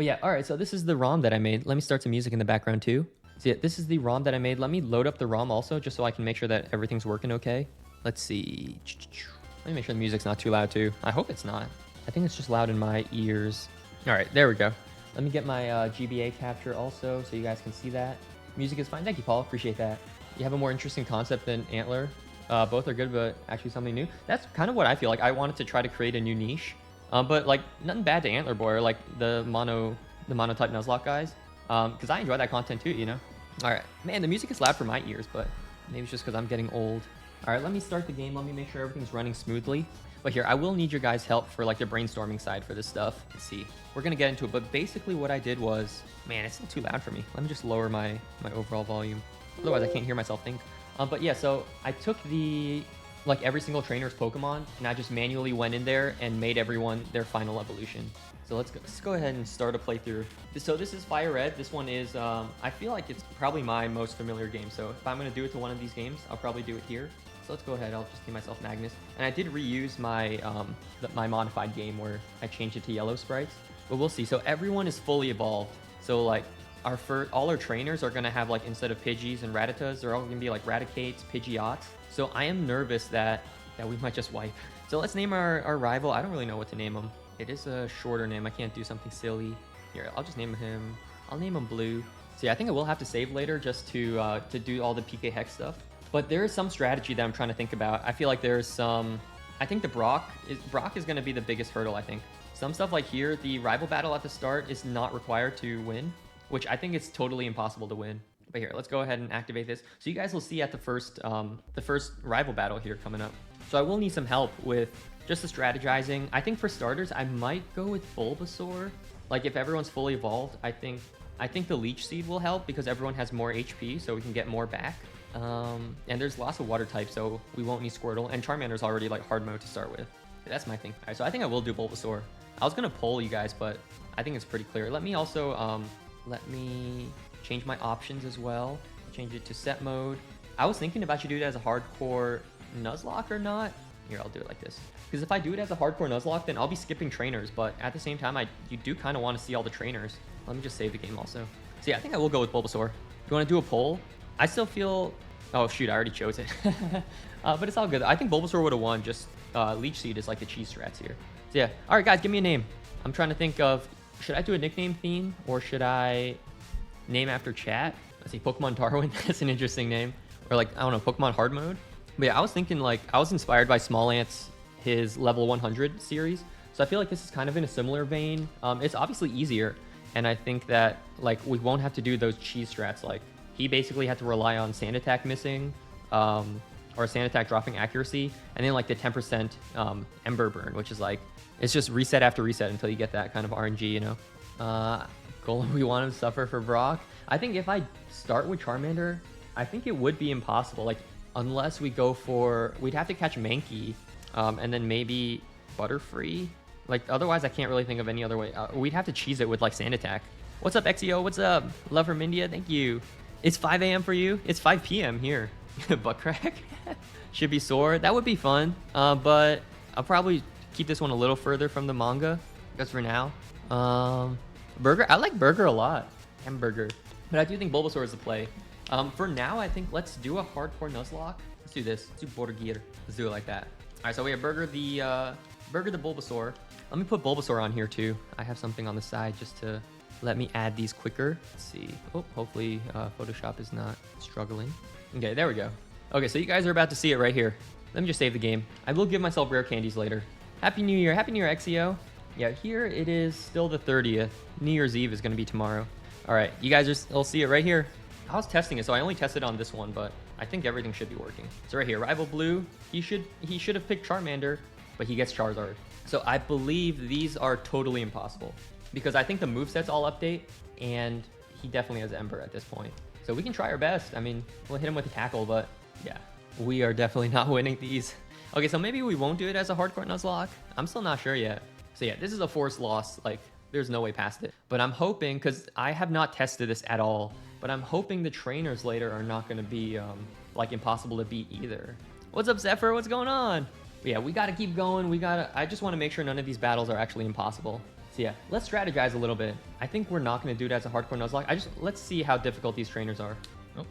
But yeah, all right, so this is the ROM that I made. Let me start some music in the background too. So yeah, this is the ROM that I made. Let me load up the ROM also, just so I can make sure that everything's working okay. Let's see. Let me make sure the music's not too loud too. I hope it's not. I think it's just loud in my ears. All right, there we go. Let me get my GBA capture also, so you guys can see that. Music is fine. Thank you, Paul. Appreciate that. You have a more interesting concept than Antler. Both are good, but actually something new. That's kind of what I feel like. I wanted to try to create a new niche. But like nothing bad to Antler Boy or like the monotype Nuzlocke guys. Because I enjoy that content too, you know? All right, man, the music is loud for my ears, but maybe it's just because I'm getting old. All right, let me start the game. Let me make sure everything's running smoothly. But here, I will need your guys' help for like the brainstorming side for this stuff. Let's see. We're gonna get into it, but basically what I did was, man, it's still too loud for me. Let me just lower my overall volume. Otherwise, I can't hear myself think. But yeah, so I took like every single trainer's Pokemon, and I just manually went in there and made everyone their final evolution. So let's go ahead and start a playthrough. So this is FireRed. This one is, I feel like it's probably my most familiar game. So if I'm gonna do it to one of these games, I'll probably do it here. So let's go ahead. I'll just name myself Magnus. And I did reuse my my modified game where I changed it to yellow sprites. But we'll see. So everyone is fully evolved. So like all our trainers are gonna have like, instead of Pidgeys and Rattatas, they're all gonna be like Raticates, Pidgeots. So I am nervous that we might just wipe. So let's name our rival. I don't really know what to name him. It is a shorter name. I can't do something silly. Here, I'll just name him. I'll name him Blue. So yeah, I think I will have to save later just to do all the PK Hex stuff. But there is some strategy that I'm trying to think about. I feel like there's some. I think the Brock is going to be the biggest hurdle. I think some stuff like here, the rival battle at the start is not required to win, which I think it's totally impossible to win. But here, let's go ahead and activate this. So you guys will see at the first rival battle here coming up. So I will need some help with just the strategizing. I think for starters, I might go with Bulbasaur. Like if everyone's fully evolved, I think the Leech Seed will help because everyone has more HP, so we can get more back. And there's lots of water types, so we won't need Squirtle. And Charmander's already like hard mode to start with. That's my thing. All right, so I think I will do Bulbasaur. I was gonna poll you guys, but I think it's pretty clear. Let me also let me change my options as well. Change it to set mode. I was thinking about you do it as a hardcore Nuzlocke or not. Here, I'll do it like this. Because if I do it as a hardcore Nuzlocke, then I'll be skipping trainers. But at the same time, you do kind of want to see all the trainers. Let me just save the game also. So yeah, I think I will go with Bulbasaur. You want to do a poll? I still feel... Oh shoot, I already chose it. But it's all good. I think Bulbasaur would have won. Just Leech Seed is like the cheese strats here. So yeah. All right, guys, give me a name. I'm trying to think of... Should I do a nickname theme? Or should I name after chat? Let's see, Pokemon Darwin. That's an interesting name. Or like, I don't know, Pokemon Hard Mode. But yeah, I was thinking like, I was inspired by Smallant's, his level 100 series. So I feel like this is kind of in a similar vein. It's obviously easier. And I think that like, we won't have to do those cheese strats. Like he basically had to rely on Sand Attack missing, or Sand Attack dropping accuracy. And then like the 10% Ember Burn, which is like, it's just reset after reset until you get that kind of RNG, you know? Golem, we want him to suffer for Brock. I think if I start with Charmander, I think it would be impossible. Like, unless we go for... We'd have to catch Mankey, and then maybe Butterfree. Like, otherwise, I can't really think of any other way. We'd have to cheese it with, like, Sand Attack. What's up, Exio? What's up? Love from India. Thank you. It's 5 a.m. for you? It's 5 p.m. here. Butt crack. Should be sore. That would be fun. But I'll probably keep this one a little further from the manga. Just for now. Burger. I like Burger a lot. Hamburger. But I do think Bulbasaur is the play. For now, I think let's do a hardcore Nuzlocke. Let's do this. Let's do Border Gear. Let's do it like that. All right, so we have Burger the Bulbasaur. Let me put Bulbasaur on here too. I have something on the side just to let me add these quicker. Let's see. Oh, hopefully Photoshop is not struggling. Okay, there we go. Okay, so you guys are about to see it right here. Let me just save the game. I will give myself rare candies later. Happy New Year. Happy New Year, Exio. Yeah, here it is still the 30th. New Year's Eve is going to be tomorrow. All right, you guys will see it right here. I was testing it, so I only tested on this one, but I think everything should be working. So right here, Rival Blue, he should have picked Charmander, but he gets Charizard. So I believe these are totally impossible because I think the movesets all update, and he definitely has Ember at this point. So we can try our best. I mean, we'll hit him with a tackle, but yeah, we are definitely not winning these. Okay, so maybe we won't do it as a hardcore Nuzlocke. I'm still not sure yet. So yeah, this is a forced loss. Like, there's no way past it. But I'm hoping, because I have not tested this at all, but I'm hoping the trainers later are not going to be like impossible to beat either. What's up, Zephyr? What's going on? But yeah, we got to keep going. I just want to make sure none of these battles are actually impossible. So yeah, let's strategize a little bit. I think we're not going to do it as a hardcore Nuzlocke. Let's see how difficult these trainers are. Oh.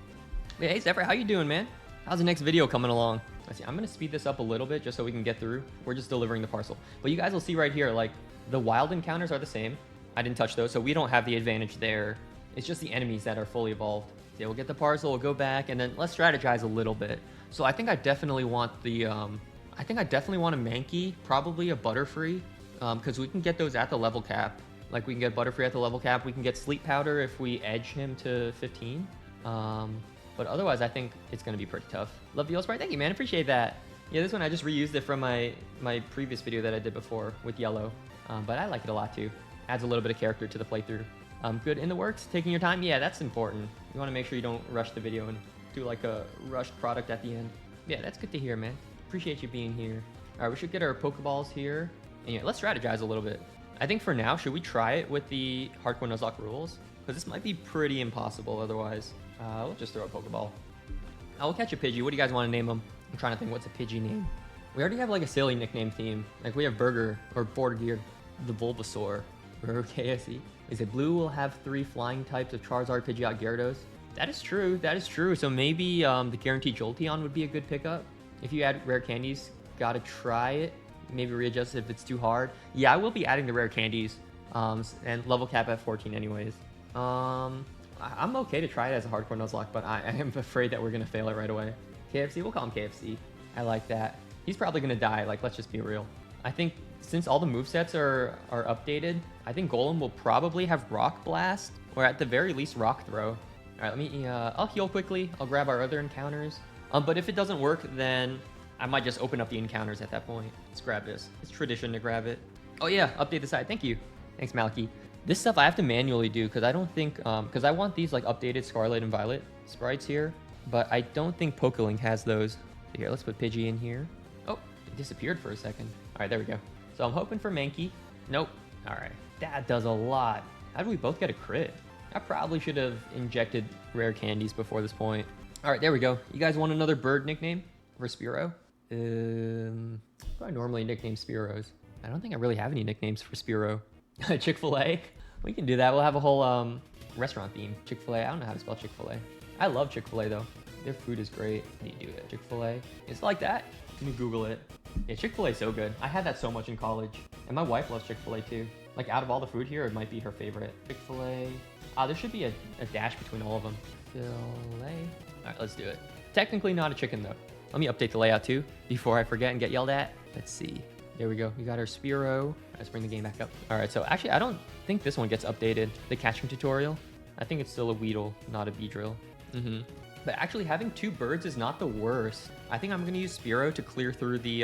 Hey, Zephyr, how you doing, man? How's the next video coming along? Let's see, I'm going to speed this up a little bit just so we can get through. We're just delivering the parcel. But you guys will see right here, like, the wild encounters are the same. I didn't touch those, so we don't have the advantage there. It's just the enemies that are fully evolved. So yeah, we'll get the parcel, we'll go back, and then let's strategize a little bit. So I think I definitely want the, I think I definitely want a Mankey, probably a Butterfree, because we can get those at the level cap. Like, we can get Butterfree at the level cap. We can get Sleep Powder if we edge him to 15. But otherwise, I think it's going to be pretty tough. Love the Sprite. Thank you, man. Appreciate that. Yeah, this one, I just reused it from my previous video that I did before with yellow. But I like it a lot, too. Adds a little bit of character to the playthrough. Good in the works, taking your time. Yeah, that's important. You want to make sure you don't rush the video and do like a rushed product at the end. Yeah, that's good to hear, man. Appreciate you being here. All right, we should get our Pokeballs here. And yeah, let's strategize a little bit. I think for now, should we try it with the hardcore Nuzlocke rules? Because this might be pretty impossible otherwise. We'll just throw a Pokeball. I'll catch a Pidgey. What do you guys want to name them? I'm trying to think, what's a Pidgey name? We already have like a silly nickname theme. Like we have Burger or Bordergear, the Bulbasaur, or KSE. Is it Blue will have 3 flying types of Charizard, Pidgeot, Gyarados? That is true. That is true. So maybe the Guaranteed Jolteon would be a good pickup. If you add rare candies, gotta try it. Maybe readjust it if it's too hard. Yeah, I will be adding the rare candies. And level cap at 14 anyways. I'm okay to try it as a hardcore Nuzlocke, but I am afraid that we're gonna fail it right away. KFC, we'll call him KFC. I like that. He's probably gonna die, like, let's just be real. I think since all the movesets are updated, I think Golem will probably have Rock Blast, or at the very least Rock Throw. All right, let me, I'll heal quickly. I'll grab our other encounters. But if it doesn't work, then I might just open up the encounters at that point. Let's grab this. It's tradition to grab it. Oh yeah, update the side. Thank you. Thanks, Malky. This stuff I have to manually do because I don't think, because I want these like updated Scarlet and Violet sprites here, but I don't think Pokelink has those. So here, let's put Pidgey in here. Oh, it disappeared for a second. All right, there we go. So I'm hoping for Mankey. Nope. All right, that does a lot. How did we both get a crit? I probably should have injected rare candies before this point. All right, there we go. You guys want another bird nickname for Spearow? I normally nickname Spearows. I don't think I really have any nicknames for Spearow. Chick-fil-A? We can do that. We'll have a whole restaurant theme. Chick-fil-A. I don't know how to spell Chick-fil-A. I love Chick-fil-A though. Their food is great. How do you do it? Chick-fil-A? It's like that? Let me Google it. Yeah, Chick-fil-A is so good. I had that so much in college. And my wife loves Chick-fil-A too. Like out of all the food here, it might be her favorite. Chick-fil-A. There should be a dash between all of them. Filet. All right, let's do it. Technically not a chicken though. Let me update the layout too before I forget and get yelled at. Let's see. There we go. We got our Spearow. Let's bring the game back up. All right, so actually, I don't think this one gets updated. The catching tutorial. I think it's still a Weedle, not a Beedrill. But actually, having 2 birds is not the worst. I think I'm going to use Spearow to clear through the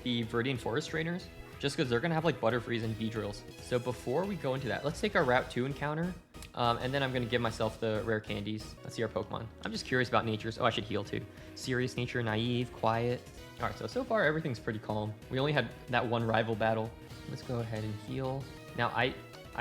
Viridian Forest trainers, just because they're going to have like Butterfrees and Beedrills. So before we go into that, let's take our Route 2 encounter. And then I'm going to give myself the rare candies. Let's see our Pokemon. I'm just curious about natures. Oh, I should heal too. Serious nature, naive, quiet. All right, so far everything's pretty calm. We only had that one rival battle. Let's go ahead and heal. Now, I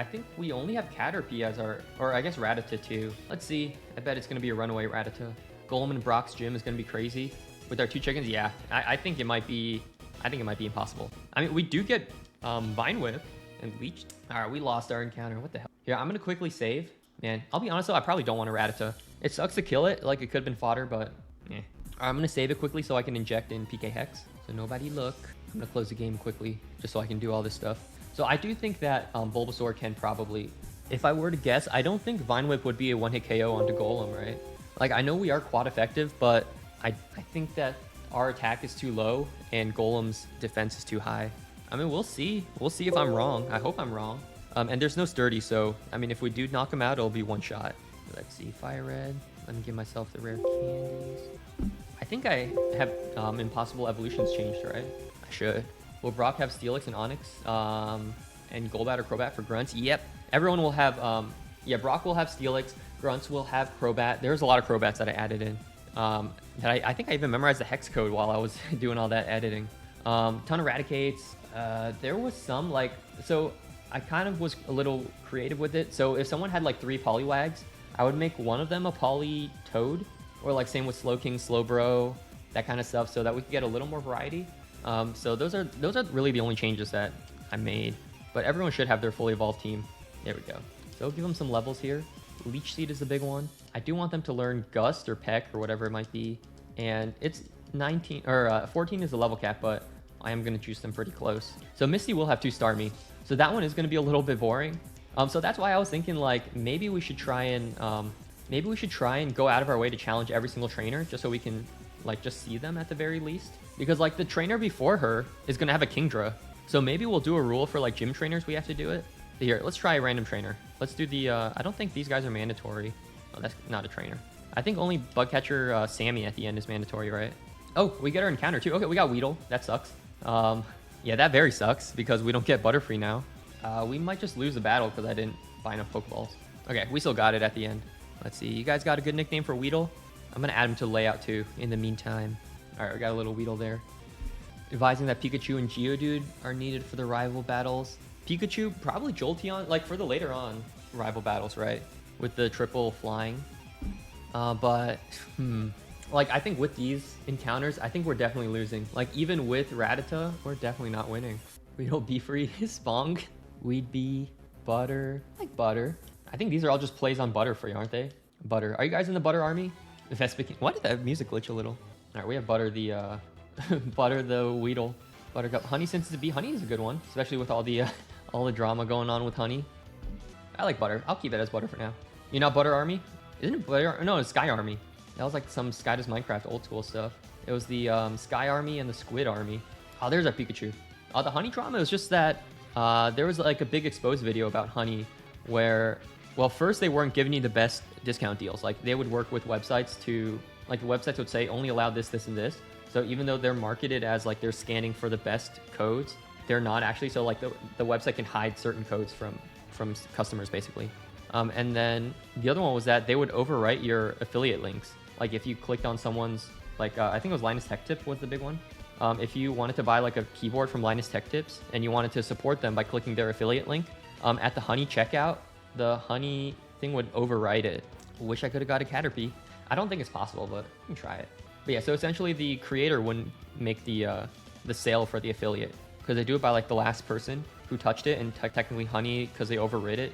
think we only have Caterpie as our, or I guess Rattata too. Let's see. I bet it's going to be a runaway Rattata. Golem in Brock's gym is going to be crazy. With our 2 chickens, yeah. I think it might be impossible. I mean, we do get Vine Whip and Leech. All right, we lost our encounter. What the hell? Here, I'm going to quickly save. Man, I'll be honest though, I probably don't want a Rattata. It sucks to kill it. Like, it could have been fodder, but eh. All right, I'm going to save it quickly so I can inject in PK Hex. So nobody look. I'm going to close the game quickly just so I can do all this stuff. So I do think that Bulbasaur can probably, if I were to guess, I don't think Vine Whip would be a one-hit KO onto Golem, right? Like, I know we are quad effective, but I think that our attack is too low and Golem's defense is too high. I mean, we'll see. We'll see if I'm wrong. I hope I'm wrong. And there's no sturdy, so, I mean, if we do knock him out, it'll be one shot. Let's see, FireRed. Let me give myself the rare candies. I think I have Impossible Evolutions changed, right? I should. Will Brock have Steelix and Onyx? And Golbat or Crobat for Grunts? Yep. Everyone will have, yeah, Brock will have Steelix. Grunts will have Crobat. There's a lot of Crobats that I added in. That I think I even memorized the hex code while I was doing all that editing. Ton of Raticates. There was some, like, so I kind of was a little creative with it. So if someone had like 3 Poliwags, I would make one of them a Poly Toad, or like same with Slowking, Slowbro, that kind of stuff, so that we could get a little more variety. So those are really the only changes that I made. But everyone should have their fully evolved team. There we go. So give them some levels here. Leech Seed is the big one. I do want them to learn Gust or Peck or whatever it might be. And it's 19 or 14 is the level cap, but I am going to juice them pretty close. So Misty will have 2-star me. So that one is going to be a little bit boring. So that's why I was thinking like maybe we should try and go out of our way to challenge every single trainer just so we can like just see them at the very least. Because like the trainer before her is going to have a Kingdra. So maybe we'll do a rule for like gym trainers. We have to do it. Here, let's try a random trainer. Let's do the, I don't think these guys are mandatory. Oh, that's not a trainer. I think only Bugcatcher Sammy at the end is mandatory, right? Oh, we get our encounter too. Okay, we got Weedle. That sucks. Yeah, that very sucks because we don't get Butterfree now. We might just lose the battle because I didn't buy enough Pokeballs. Okay, we still got it at the end. Let's see. You guys got a good nickname for Weedle? I'm going to add him to layout too in the meantime. All right, we got a little Weedle there. Advising that Pikachu and Geodude are needed for the rival battles. Pikachu, probably Jolteon, like for the later on rival battles, right? With the triple flying. Like I think with these encounters, I think we're definitely losing. Like even with Rattata, we're definitely not winning. Weedle, Beefree, Spong, Weed Bee, Butter, like Butter. I think these are all just plays on Butterfree, aren't they? Butter. Are you guys in the Butter army? Vespiquen. Why did that music glitch a little? All right, we have Butter the Butter the Weedle. Buttercup. Honey Sensitive Bee. Honey is a good one, especially with all the drama going on with Honey. I like Butter. I'll keep it as Butter for now. You're not Butter Army? Isn't it Butter? No, it's Sky Army. That was like some Sky Does Minecraft old school stuff. It was the Sky Army and the Squid Army. Oh, there's our Pikachu. The Honey drama was just that there was like a big exposed video about Honey where, well, first they weren't giving you the best discount deals. Like they would work with websites to, like the websites would say only allow this, this, and this. So even though they're marketed as like they're scanning for the best codes, they're not actually. So like the website can hide certain codes from customers basically. And then the other one was that they would overwrite your affiliate links. Like if you clicked on someone's, like I think it was Linus Tech Tip was the big one. If you wanted to buy like a keyboard from Linus Tech Tips and you wanted to support them by clicking their affiliate link, at the Honey checkout, the Honey thing would overwrite it. Wish I could have got a Caterpie. I don't think it's possible, but we can try it. But yeah, so essentially the creator wouldn't make the sale for the affiliate because they do it by like the last person who touched it, and technically Honey, because they overrid it,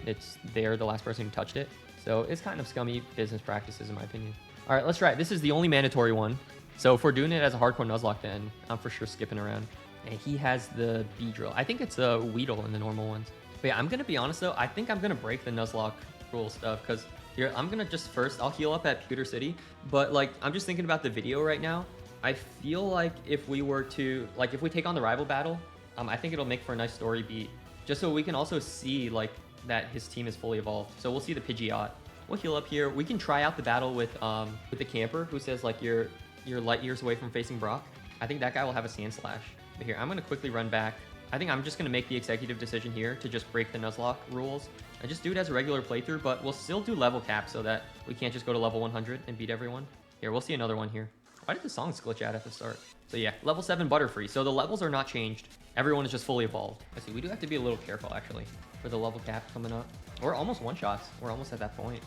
they're the last person who touched it. So it's kind of scummy business practices in my opinion. All right, let's try it. This is the only mandatory one. So if we're doing it as a hardcore Nuzlocke, then I'm for sure skipping around. And he has the Beedrill. I think it's a Weedle in the normal ones. But yeah, I'm going to be honest though. I think I'm going to break the Nuzlocke rule stuff because here, I'm going to just first, I'll heal up at Pewter City. But like, I'm just thinking about the video right now. I feel like if we were to, like if we take on the rival battle, I think it'll make for a nice story beat. Just so we can also see like that his team is fully evolved. So we'll see the Pidgeot. We'll heal up here. We can try out the battle with the camper who says like you're light years away from facing Brock. I think that guy will have a Sand Slash. But here, I'm going to quickly run back. I think I'm just going to make the executive decision here to just break the Nuzlocke rules. I just do it as a regular playthrough, but we'll still do level cap so that we can't just go to level 100 and beat everyone. Here, we'll see another one here. Why did the songs glitch out at the start? So yeah, level 7 Butterfree. So the levels are not changed. Everyone is just fully evolved. Let's see, we do have to be a little careful actually for the level cap coming up. We're almost one-shots. We're almost at that point.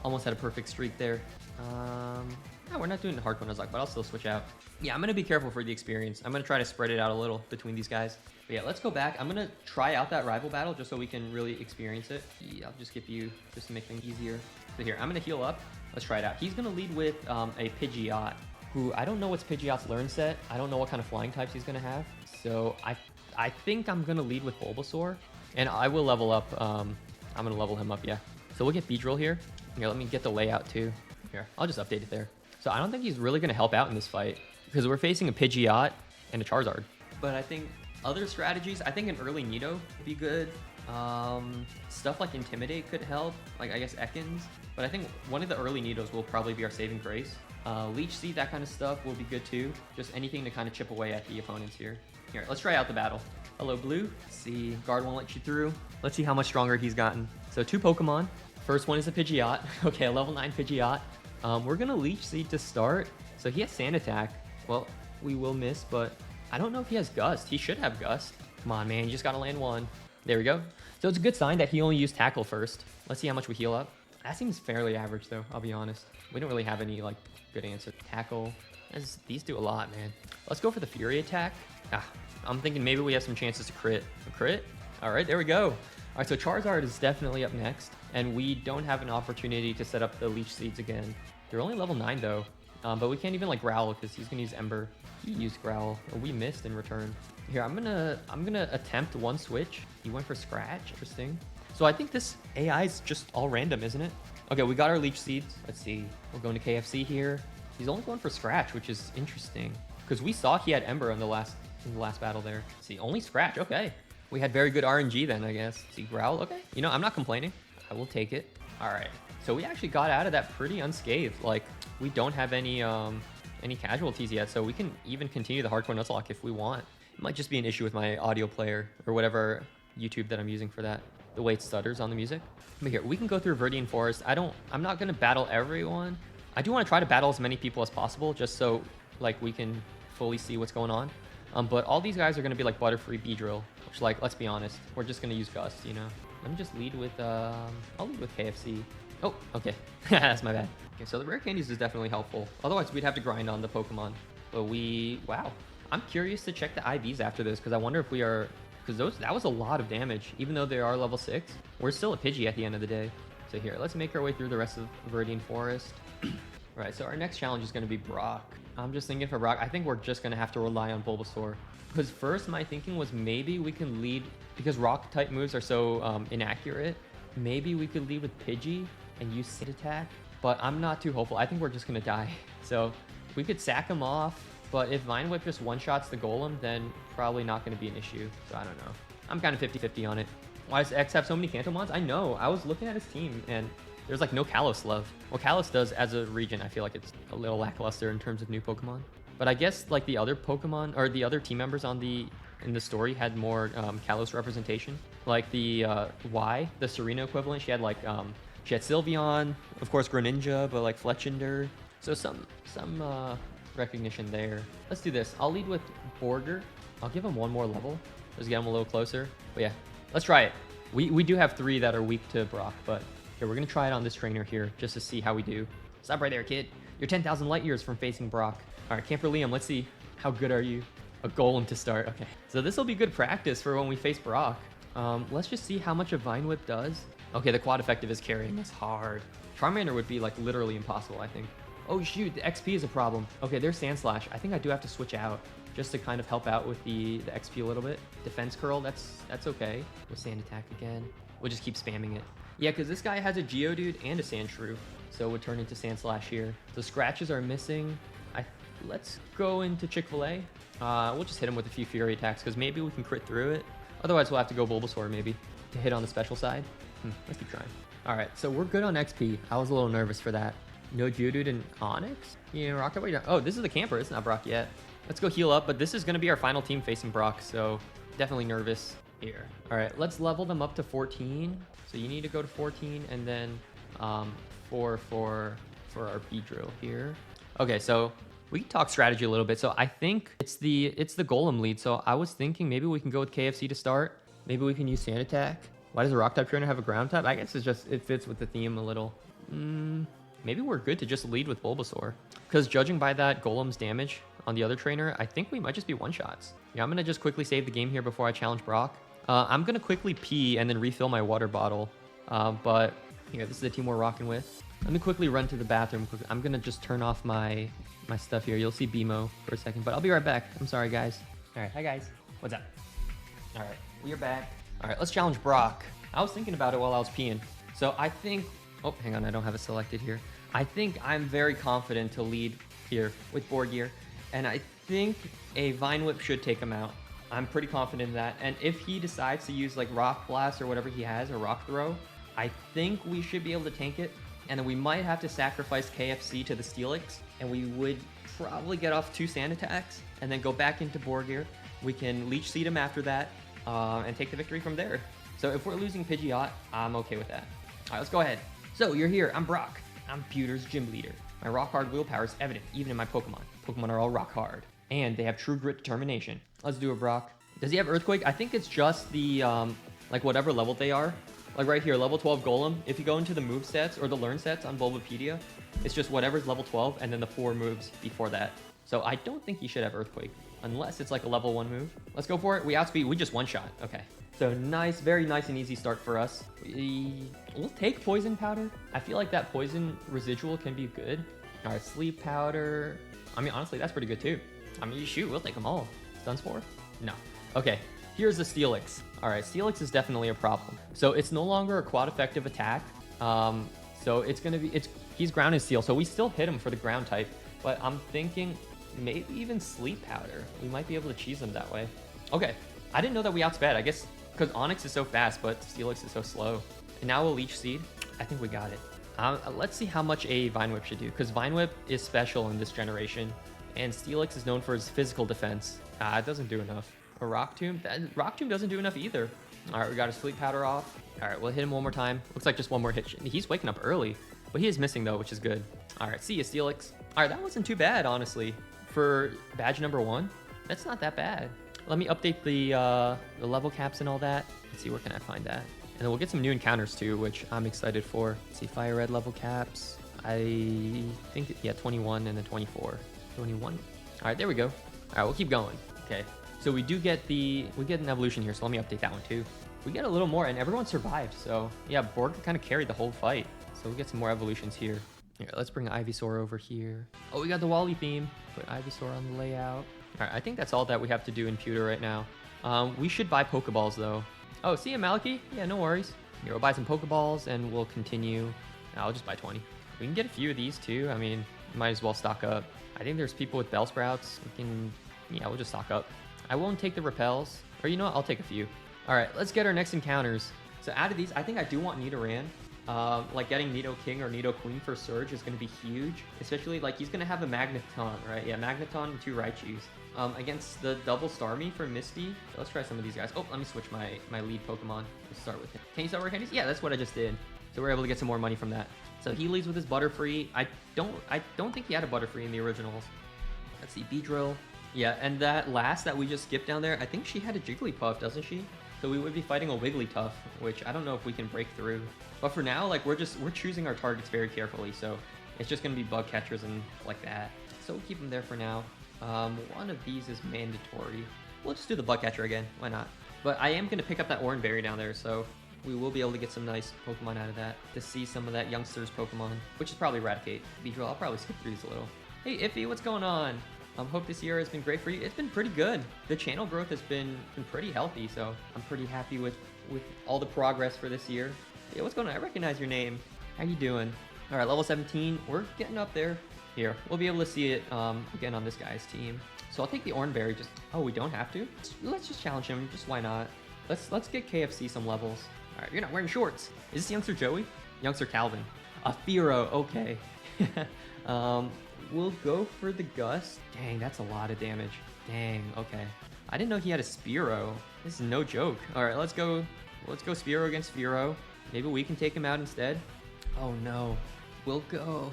Almost had a perfect streak there. No, we're not doing the hardcore Nuzlocke, but I'll still switch out. Yeah, I'm going to be careful for the experience. I'm going to try to spread it out a little between these guys. But yeah, let's go back. I'm going to try out that rival battle just so we can really experience it. Yeah, I'll just skip you just to make things easier. So here, I'm going to heal up. Let's try it out. He's going to lead with a Pidgeot, who I don't know what's Pidgeot's learn set. I don't know what kind of flying types he's going to have. So I think I'm going to lead with Bulbasaur, and I will level up. I'm going to level him up, yeah. So we'll get Beedrill here. Here, let me get the layout too. Here, I'll just update it there. So I don't think he's really going to help out in this fight because we're facing a Pidgeot and a Charizard. But I think other strategies, I think an early Nido would be good. Stuff like Intimidate could help, like I guess Ekans. But I think one of the early Nidos will probably be our saving grace. Leech Seed, that kind of stuff will be good too. Just anything to kind of chip away at the opponents here. Here, let's try out the battle. Hello, Blue. Let's see, Guard won't let you through. Let's see how much stronger he's gotten. So 2 Pokemon. First one is a Pidgeot. Okay, a level 9 Pidgeot. We're going to Leech Seed to start. So he has Sand Attack. Well, we will miss, but I don't know if he has Gust. He should have Gust. Come on, man. You just got to land one. There we go. So it's a good sign that he only used Tackle first. Let's see how much we heal up. That seems fairly average, though. I'll be honest. We don't really have any, like, good answer. Tackle. These do a lot, man. Let's go for the Fury Attack. I'm thinking maybe we have some chances to crit. A crit? All right, there we go. All right, so Charizard is definitely up next, and we don't have an opportunity to set up the Leech Seeds again. They're only level 9 though, but we can't even like Growl because he's gonna use Ember. He used Growl, or we missed in return. Here, I'm gonna attempt one switch. He went for Scratch. Interesting. So I think this AI is just all random, isn't it? Okay, we got our Leech Seeds. Let's see. We're going to KFC here. He's only going for Scratch, which is interesting because we saw he had Ember in the last battle there. Let's see, only Scratch. Okay, we had very good RNG then, I guess. Let's see, Growl. Okay, you know, I'm not complaining. I will take it. All right. So we actually got out of that pretty unscathed. Like, we don't have any casualties yet, so we can even continue the hardcore Nuzlocke if we want. It might just be an issue with my audio player or whatever YouTube that I'm using for that. The way it stutters on the music. But here, we can go through Viridian Forest. I'm not gonna battle everyone. I do want to try to battle as many people as possible, just so like we can fully see what's going on. But all these guys are gonna be like Butterfree, Beedrill, which, like, let's be honest, we're just gonna use Gust, you know. Let me just lead with I'll lead with KFC. Oh, okay. That's my bad. Okay, so the rare candies is definitely helpful. Otherwise, we'd have to grind on the Pokemon. But wow. I'm curious to check the IVs after this because I wonder if we are, because that was a lot of damage. Even though they are level 6, we're still a Pidgey at the end of the day. So here, let's make our way through the rest of Viridian Forest. Right, so our next challenge is going to be Brock. I'm just thinking for Brock, I think we're just going to have to rely on Bulbasaur. Because first, my thinking was maybe we can lead, because Rock-type moves are so inaccurate, maybe we could lead with Pidgey and use Sit Attack. But I'm not too hopeful. I think we're just going to die. So we could sack him off, but if Vine Whip just one-shots the Golem, then probably not going to be an issue. So I don't know. I'm kind of 50-50 on it. Why does X have so many Kantomons? I know. I was looking at his team, and there's like no Kalos love. Well, Kalos does as a region. I feel like it's a little lackluster in terms of new Pokemon. But I guess like the other Pokemon or the other team members in the story had more Kalos representation. Like the Y, the Serena equivalent, she had like she had Sylveon, of course Greninja, but like Fletchinder. So some recognition there. Let's do this. I'll lead with Borger. I'll give him one more level. Just get him a little closer. But yeah, let's try it. We do have 3 that are weak to Brock, but here, we're going to try it on this trainer here just to see how we do. Stop right there, kid. You're 10,000 light years from facing Brock. All right, Camper Liam, let's see. How good are you? A Golem to start. Okay, so this will be good practice for when we face Brock. Let's just see how much a Vine Whip does. Okay, the quad effective is carrying us hard. Charmander would be like literally impossible, I think. Oh shoot, the XP is a problem. Okay, there's Sand Slash. I think I do have to switch out just to kind of help out with the XP a little bit. Defense Curl, that's okay. With Sand Attack again. We'll just keep spamming it. Yeah, because this guy has a Geodude and a Sandshrew, so it would turn into Sand Slash here. The scratches are missing. Let's go into Chick-fil-A. We'll just hit him with a few Fury attacks, because maybe we can crit through it. Otherwise, we'll have to go Bulbasaur, maybe, to hit on the special side. Let's keep trying. All right, so we're good on XP. I was a little nervous for that. No Geodude and Onyx? Yeah, Rock, what are you doing? Oh, this is the camper. It's not Brock yet. Let's go heal up, but this is going to be our final team facing Brock, so definitely nervous here. All right, let's level them up to 14. So you need to go to 14 and then 4 for our Beedrill here. Okay, so we can talk strategy a little bit. So I think it's the Golem lead. So I was thinking maybe we can go with KFC to start. Maybe we can use Sand Attack. Why does a Rock type trainer have a ground type? I guess it fits with the theme a little. Maybe we're good to just lead with Bulbasaur. Because judging by that Golem's damage on the other trainer, I think we might just be one-shots. Yeah, I'm going to just quickly save the game here before I challenge Brock. I'm going to quickly pee and then refill my water bottle. But here, this is the team we're rocking with. Let me quickly run to the bathroom. I'm going to just turn off my stuff here. You'll see BMO for a second, but I'll be right back. I'm sorry, guys. All right. Hi, guys. What's up? All right. We are back. All right. Let's challenge Brock. I was thinking about it while I was peeing. So I think... Oh, hang on. I don't have it selected here. I think I'm very confident to lead here with board gear. And I think a Vine Whip should take him out. I'm pretty confident in that. And if he decides to use like Rock Blast or whatever he has, or Rock Throw, I think we should be able to tank it. And then we might have to sacrifice KFC to the Steelix. And we would probably get off 2 Sand Attacks and then go back into Borgir. We can Leech Seed him after that and take the victory from there. So if we're losing Pidgeot, I'm okay with that. All right, let's go ahead. So you're here. I'm Brock. I'm Pewter's gym leader. My rock hard willpower is evident even in my Pokemon. Pokemon are all rock hard. And they have true grit determination. Let's do it, Brock. Does he have Earthquake? I think it's just the, like whatever level they are. Like right here, level 12 Golem. If you go into the move sets or the learn sets on Bulbapedia, it's just whatever's level 12 and then the 4 moves before that. So I don't think he should have Earthquake. unless it's like a level 1 move. Let's go for it. We outspeed. We just one-shot. Okay. So nice, very nice and easy start for us. We'll take poison powder. I feel like that poison residual can be good. All right, sleep powder. I mean, honestly, that's pretty good too. I mean, shoot, we'll take them all. Stun Spore? No. Okay, here's the Steelix. All right, Steelix is definitely a problem. So it's no longer a quad effective attack. So it's gonna be, he's ground and steel. So we still hit him for the ground type, but I'm thinking maybe even sleep powder. We might be able to cheese him that way. Okay, I didn't know that we outsped. I guess because Onyx is so fast, but Steelix is so slow. And now we'll Leech Seed. I think we got it. Let's see how much a Vine Whip should do, because Vine Whip is special in this generation, and Steelix is known for his physical defense. It doesn't do enough. A Rock Tomb? Rock Tomb doesn't do enough either. All right, we got a Sleep Powder off. All right, we'll hit him one more time. Looks like just one more hit. He's waking up early, but he is missing though, which is good. All right, see ya, Steelix. All right, that wasn't too bad, honestly. For badge number 1, that's not that bad. Let me update the level caps and all that. Let's see, where can I find that? And then we'll get some new encounters too, which I'm excited for. Let's see, FireRed level caps. I think, yeah, 21 and then 24. 21. All right, there we go. All right, we'll keep going. Okay, so we get an evolution here, so let me update that one too. We get a little more, and everyone survived, so yeah, Borg kind of carried the whole fight. So we'll get some more evolutions here. Here, let's bring Ivysaur over here. Oh, we got the Wally theme. Put Ivysaur on the layout. All right, I think that's all that we have to do in Pewter right now. We should buy Pokeballs though. Oh, see ya, Maliki? Yeah, no worries. Here, we'll buy some Pokeballs and we'll continue. I'll just buy 20. We can get a few of these too. I mean, might as well stock up. I think there's people with Bellsprouts. We can, yeah, we'll just stock up. I won't take the Repels, or you know what, I'll take a few. All right, let's get our next encounters. So out of these, I think I do want Nidoran. Like getting Nidoking or Nidoqueen for Surge is going to be huge, especially like he's going to have a Magneton, right? Yeah, Magneton and 2 Raichus. Against the double Starmie for Misty. So let's try some of these guys. Oh, let me switch my lead Pokemon. Let's start with him. Can you start with candies? Yeah, that's what I just did. So we're able to get some more money from that. So he leads with his Butterfree. I don't think he had a Butterfree in the originals. Let's see, Beedrill. Yeah, and that last that we just skipped down there, I think she had a Jigglypuff, doesn't she? So we would be fighting a Wigglytuff, which I don't know if we can break through. But for now, like we're choosing our targets very carefully. So it's just gonna be bug catchers and like that. So we'll keep them there for now. One of these is mandatory. We'll just do the bug catcher again. Why not? But I am gonna pick up that Oranberry down there, so we will be able to get some nice Pokemon out of that. To see some of that youngster's Pokemon, which is probably Eradicate. Beedrill, I'll probably skip through these a little. Hey, Iffy, what's going on? Hope this year has been great for you. It's been pretty good. The channel growth has been pretty healthy, so I'm pretty happy with all the progress for this year. Yeah, what's going on? I recognize your name. How you doing? All right, level 17. We're getting up there. Here, we'll be able to see it again on this guy's team. So I'll take the Oranberry. Oh, we don't have to? Let's just challenge him. Just why not? Let's get KFC some levels. All right, you're not wearing shorts. Is this youngster Joey? Youngster Calvin. A Fearow. Okay. We'll go for the Gust. Dang, that's a lot of damage. Dang, okay. I didn't know he had a Spearow. This is no joke. All right, let's go Spearow against Fearow. Maybe we can take him out instead. Oh no. We'll go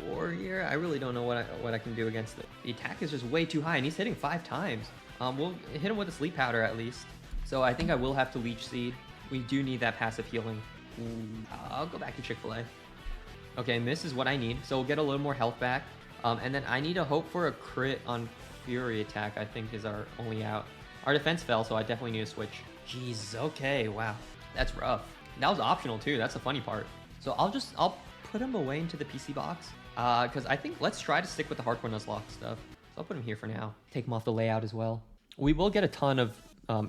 Warrior. I really don't know what I can do against it. The attack is just way too high, and he's hitting 5 times. We'll hit him with a Sleep Powder at least. So I think I will have to Leech Seed. We do need that passive healing. I'll go back to Chick-fil-A. Okay, and this is what I need. So we'll get a little more health back. And then I need to hope for a crit on Fury attack, I think is our only out. Our defense fell, so I definitely need to switch. Jeez, okay, wow. That's rough. That was optional too, that's the funny part. So I'll put him away into the PC box. Because I think let's try to stick with the Hardcore Nuzlocke stuff. So I'll put him here for now. Take him off the layout as well. We will get a ton of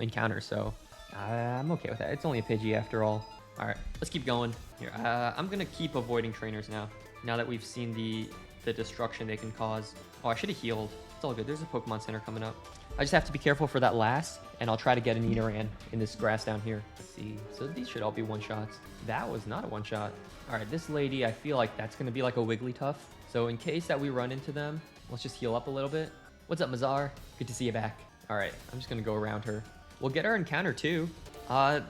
encounters, so I'm okay with that. It's only a Pidgey after all. All right, let's keep going. Here, I'm gonna keep avoiding trainers now that we've seen the destruction they can cause. Oh, I should have healed. It's all good. There's a Pokemon Center coming up. I just have to be careful for that last, and I'll try to get a Nidoran in this grass down here. Let's see. So these should all be one-shots. That was not a one-shot. All right, this lady, I feel like that's gonna be like a Wigglytuff. So in case that we run into them, let's just heal up a little bit. What's up, Mazar? Good to see you back. All right, I'm just gonna go around her. We'll get our encounter too.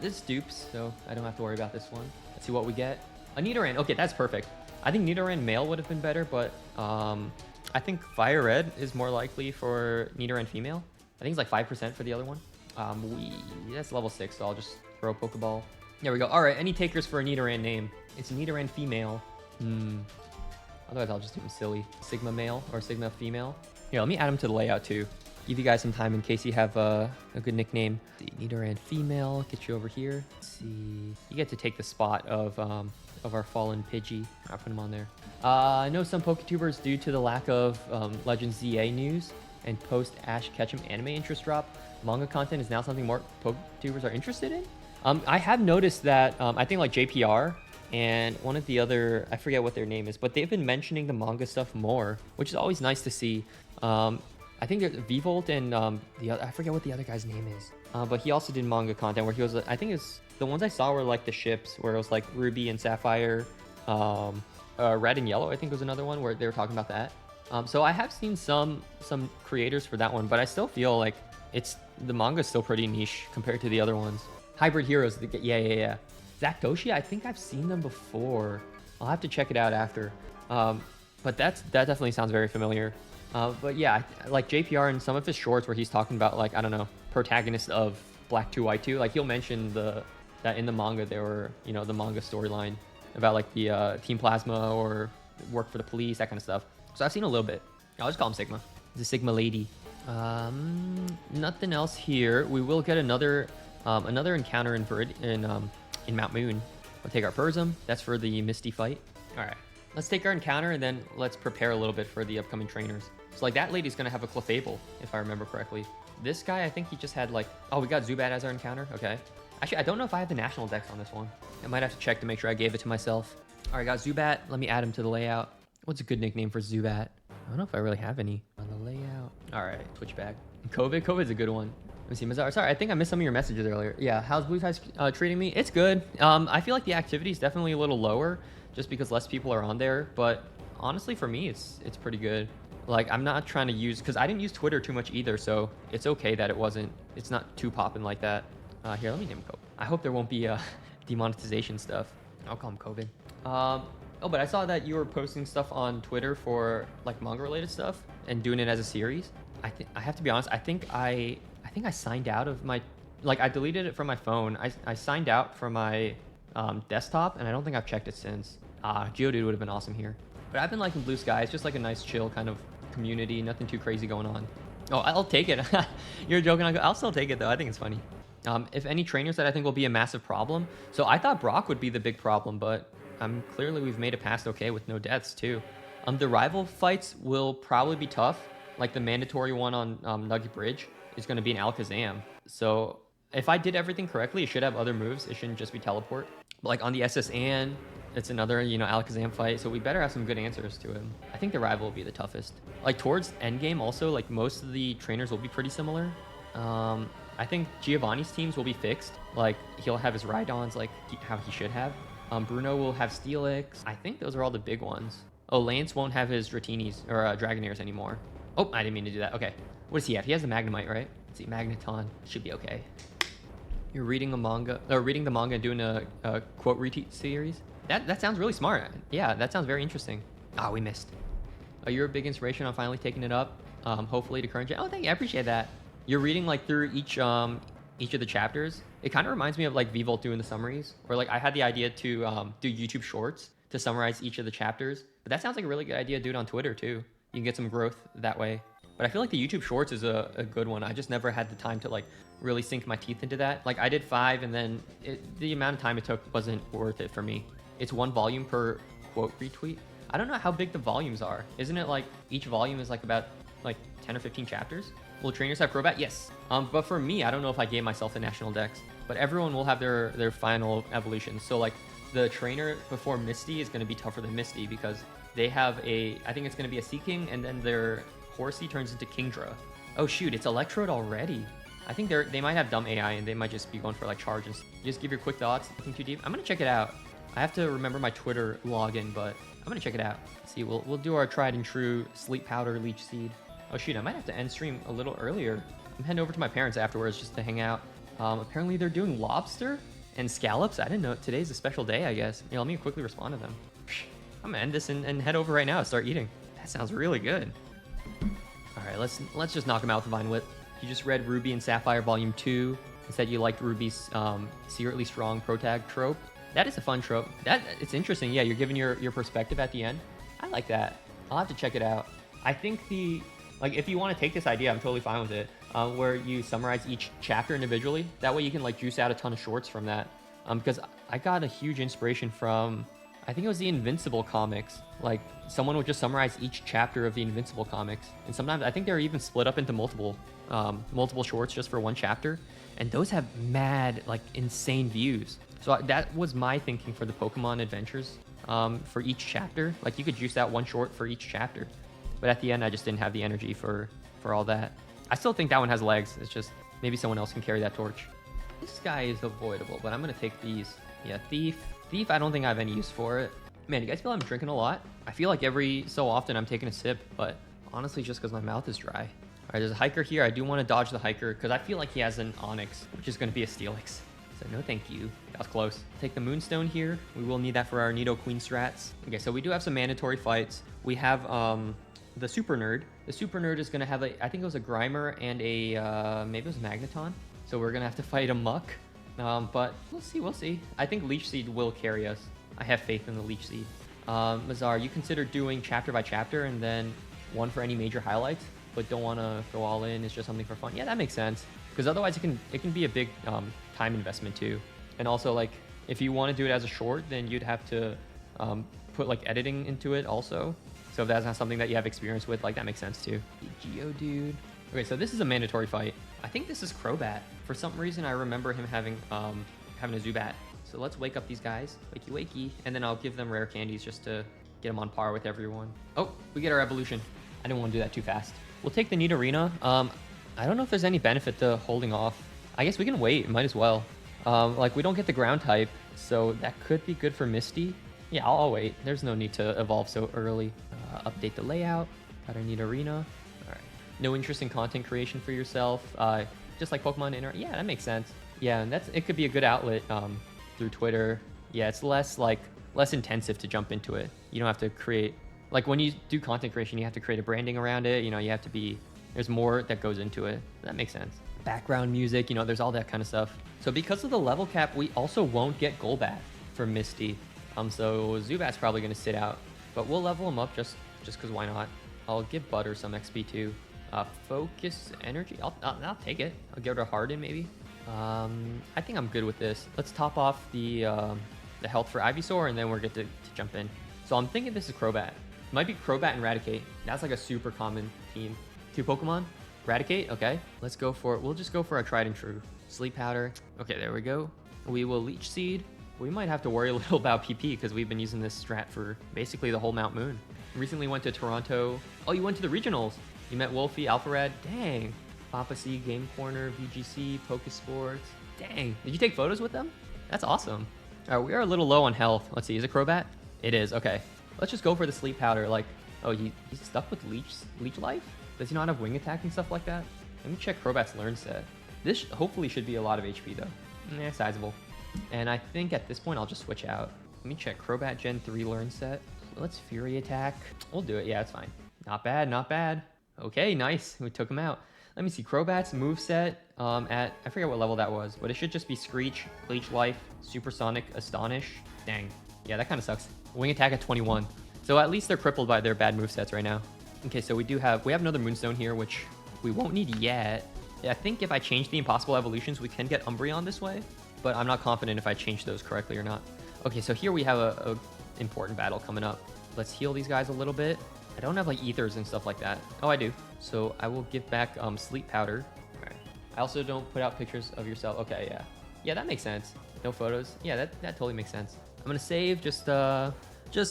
This dupes, so I don't have to worry about this one. Let's see what we get. A Nidoran. Okay, that's perfect. I think Nidoran male would have been better, but I think FireRed is more likely for Nidoran female. I think it's like 5% for the other one. That's level 6, so I'll just throw a Pokeball. There we go. All right, any takers for a Nidoran name? It's Nidoran female. Otherwise, I'll just do them silly. Sigma male or Sigma female. Yeah, let me add him to the layout too. Give you guys some time in case you have a good nickname. Let's see, Nidoran female, get you over here. Let's see, you get to take the spot of our fallen Pidgey. I'll put him on there. I know some PokeTubers, due to the lack of Legends ZA news and post Ash Ketchum anime interest drop, manga content is now something more PokeTubers are interested in. I have noticed that I think like JPR and one of the other, I forget what their name is, but they've been mentioning the manga stuff more, which is always nice to see. I think there's VVolt and the other, I forget what the other guy's name is, but he also did manga content where he was, I think it's the ones I saw were like the ships where it was like Ruby and Sapphire, Red and Yellow I think was another one where they were talking about that. So I have seen some creators for that one, but I still feel like the manga is still pretty niche compared to the other ones. Hybrid Heroes, yeah. Zakdoshi, I think I've seen them before. I'll have to check it out after. But that definitely sounds very familiar. But yeah, like JPR and some of his shorts where he's talking about like, I don't know, protagonists of Black 2 White 2, like he'll mention that in the manga there were, you know, the manga storyline about like the Team Plasma or work for the police, that kind of stuff. So I've seen a little bit. I'll just call him Sigma. He's a Sigma lady. Nothing else here. We will get another encounter in Mount Moon. We'll take our Burzum. That's for the Misty fight. All right. Let's take our encounter and then let's prepare a little bit for the upcoming trainers. So like that lady's gonna have a Clefable, if I remember correctly. This guy, I think he just had like, oh, we got Zubat as our encounter. Okay. Actually, I don't know if I have the national dex on this one. I might have to check to make sure I gave it to myself. All right, got Zubat. Let me add him to the layout. What's a good nickname for Zubat? I don't know if I really have any on the layout. All right, switch back. COVID's a good one. Let me see, Mazar. Sorry, I think I missed some of your messages earlier. Yeah, how's Blue Skies treating me? It's good. I feel like the activity is definitely a little lower just because less people are on there. But honestly, for me, it's pretty good. Like, I'm not trying to use, because I didn't use Twitter too much either, so it's okay that it's not too popping like that. Here, let me name him COVID. I hope there won't be demonetization stuff. I'll call him COVID. Oh, but I saw that you were posting stuff on Twitter for like manga related stuff and doing it as a series. I have to be honest, I think I signed out of my, like I deleted it from my phone. I signed out from my desktop and I don't think I've checked it since. Geodude would have been awesome here. But I've been liking Blue Sky. It's just like a nice chill kind of community, nothing too crazy going on. Oh, I'll take it. You're joking. I'll still take it though. I think it's funny. If any trainers that I think will be a massive problem. So I thought Brock would be the big problem, but clearly we've made it past okay with no deaths too. The rival fights will probably be tough. Like the mandatory one on Nugget Bridge is going to be an Alakazam. So if I did everything correctly, it should have other moves. It shouldn't just be teleport. But like on the SSN, it's another, you know, Alakazam fight. So we better have some good answers to him. I think the rival will be the toughest. Like towards endgame also, like most of the trainers will be pretty similar. I think Giovanni's teams will be fixed. Like he'll have his Rhydons like how he should have. Bruno will have Steelix. I think those are all the big ones. Oh, Lance won't have his Dratinis or Dragonairs anymore. Oh, I didn't mean to do that. Okay. What does he have? He has the Magnemite, right? Let's see, Magneton. Should be okay. You're reading the manga and doing a quote retweet series? That sounds really smart. Yeah, that sounds very interesting. Ah, we missed. You're a big inspiration on finally taking it up. Hopefully to current gen. Oh, thank you. I appreciate that. You're reading like through each of the chapters. It kind of reminds me of like VVolt doing the summaries, or like I had the idea to do YouTube shorts to summarize each of the chapters. But that sounds like a really good idea to do it on Twitter too. You can get some growth that way. But I feel like the YouTube shorts is a good one. I just never had the time to like really sink my teeth into that. Like I did 5 and then the amount of time it took wasn't worth it for me. It's 1 volume per quote retweet. I don't know how big the volumes are. Isn't it like each volume is like about like 10 or 15 chapters? Will trainers have Crobat? Yes. But for me, I don't know if I gave myself a national dex, but everyone will have their final evolution. So like the trainer before Misty is going to be tougher than Misty because they have I think it's going to be a Sea King, and then their Horsey turns into Kingdra. Oh shoot, it's Electrode already. I think they might have dumb AI and they might just be going for like charges. Just give your quick thoughts. Nothing too deep. I'm going to check it out. I have to remember my Twitter login, but I'm going to check it out. Let's see, we'll do our tried and true Sleep Powder Leech Seed. Oh shoot, I might have to end stream a little earlier. I'm heading over to my parents afterwards just to hang out. Apparently they're doing lobster and scallops. I didn't know. Today's a special day, I guess. Yeah, let me quickly respond to them. I'm gonna end this and head over right now and start eating. That sounds really good. All right, let's just knock him out with Divine Whip. You just read Ruby and Sapphire Volume 2 and said you liked Ruby's secretly strong protag trope. That is a fun trope. It's interesting. Yeah, you're giving your perspective at the end. I like that. I'll have to check it out. I think the Like, if you want to take this idea, I'm totally fine with it, where you summarize each chapter individually. That way you can like juice out a ton of shorts from that. Because I got a huge inspiration from, I think it was the Invincible comics. Like, someone would just summarize each chapter of the Invincible comics. And sometimes I think they're even split up into multiple shorts just for one chapter. And those have mad, like, insane views. So that was my thinking for the Pokemon adventures for each chapter. Like, you could juice out one short for each chapter. But at the end, I just didn't have the energy for all that. I still think that one has legs. It's just maybe someone else can carry that torch. This guy is avoidable, but I'm going to take these. Yeah, Thief. Thief, I don't think I have any use for it. Man, you guys feel I'm drinking a lot? I feel like every so often I'm taking a sip, but honestly, just because my mouth is dry. All right, there's a hiker here. I do want to dodge the hiker because I feel like he has an Onyx, which is going to be a Steelix. So no thank you. That was close. Take the Moonstone here. We will need that for our Nido Queen strats. Okay, so we do have some mandatory fights. We have the Super Nerd. The Super Nerd is going to have, I think it was a Grimer and a, maybe it was a Magneton. So we're going to have to fight a Muck. But we'll see. I think Leech Seed will carry us. I have faith in the Leech Seed. Mazar, you consider doing chapter by chapter and then one for any major highlights, but don't want to go all in. It's just something for fun. Yeah, that makes sense. Because otherwise it can be a big time investment too. And also, like, if you want to do it as a short, then you'd have to put like editing into it also. So if that's not something that you have experience with, like, that makes sense too. Geodude. Okay, so this is a mandatory fight. I think this is Crobat. For some reason, I remember him having a Zubat. So let's wake up these guys. Wakey, wakey. And then I'll give them rare candies just to get them on par with everyone. Oh, we get our evolution. I didn't want to do that too fast. We'll take the Nidorina. I don't know if there's any benefit to holding off. I guess we can wait. Might as well. Like, we don't get the ground type, so that could be good for Misty. Yeah, I'll wait. There's no need to evolve so early. Update the layout. Got our Nidorina. All right. No interest in content creation for yourself. Just like Pokemon Inter. Yeah, that makes sense. Yeah, and it could be a good outlet through Twitter. Yeah, it's less intensive to jump into it. You don't have to create, like, when you do content creation, you have to create a branding around it. You know, you have to be, there's more that goes into it. That makes sense. Background music, you know, there's all that kind of stuff. So because of the level cap, we also won't get Golbat for Misty. So Zubat's probably going to sit out, but we'll level him up just because why not? I'll give Butter some XP too. Focus energy. I'll take it. I'll give it a Harden maybe. I think I'm good with this. Let's top off the health for Ivysaur, and then we're good to jump in. So I'm thinking this is Crobat. It might be Crobat and Raticate. That's like a super common team. 2 Pokemon. Raticate. Okay. Let's go for it. We'll just go for our tried and true. Sleep Powder. Okay, there we go. We will Leech Seed. We might have to worry a little about PP because we've been using this strat for basically the whole Mount Moon. Recently went to Toronto. Oh, you went to the regionals. You met Wolfie, FireRed. Dang. Papa C, Game Corner, VGC, Pokesports. Dang. Did you take photos with them? That's awesome. All right, we are a little low on health. Let's see. Is it Crobat? It is. Okay. Let's just go for the Sleep Powder. Like, oh, he's stuck with Leech Life? Does he not have Wing Attack and stuff like that? Let me check Crobat's Learn Set. This hopefully should be a lot of HP, though. Sizable. And I think at this point, I'll just switch out. Let me check Crobat Gen 3 Learn Set. Let's Fury Attack. We'll do it. Yeah, it's fine. Not bad, not bad. Okay, nice. We took him out. Let me see. Crobat's moveset at, I forget what level that was, but it should just be Screech, Leech Life, Supersonic, Astonish. Dang. Yeah, that kind of sucks. Wing Attack at 21. So at least they're crippled by their bad movesets right now. Okay, so we have another Moonstone here, which we won't need yet. Yeah, I think if I change the Impossible Evolutions, we can get Umbreon this way, but I'm not confident if I change those correctly or not. Okay, so here we have a important battle coming up. Let's heal these guys a little bit. I don't have like ethers and stuff like that. Oh, I do. So I will give back Sleep Powder. All right. I also don't put out pictures of yourself. Okay, yeah. Yeah, that makes sense. No photos. Yeah, that totally makes sense. I'm gonna save just to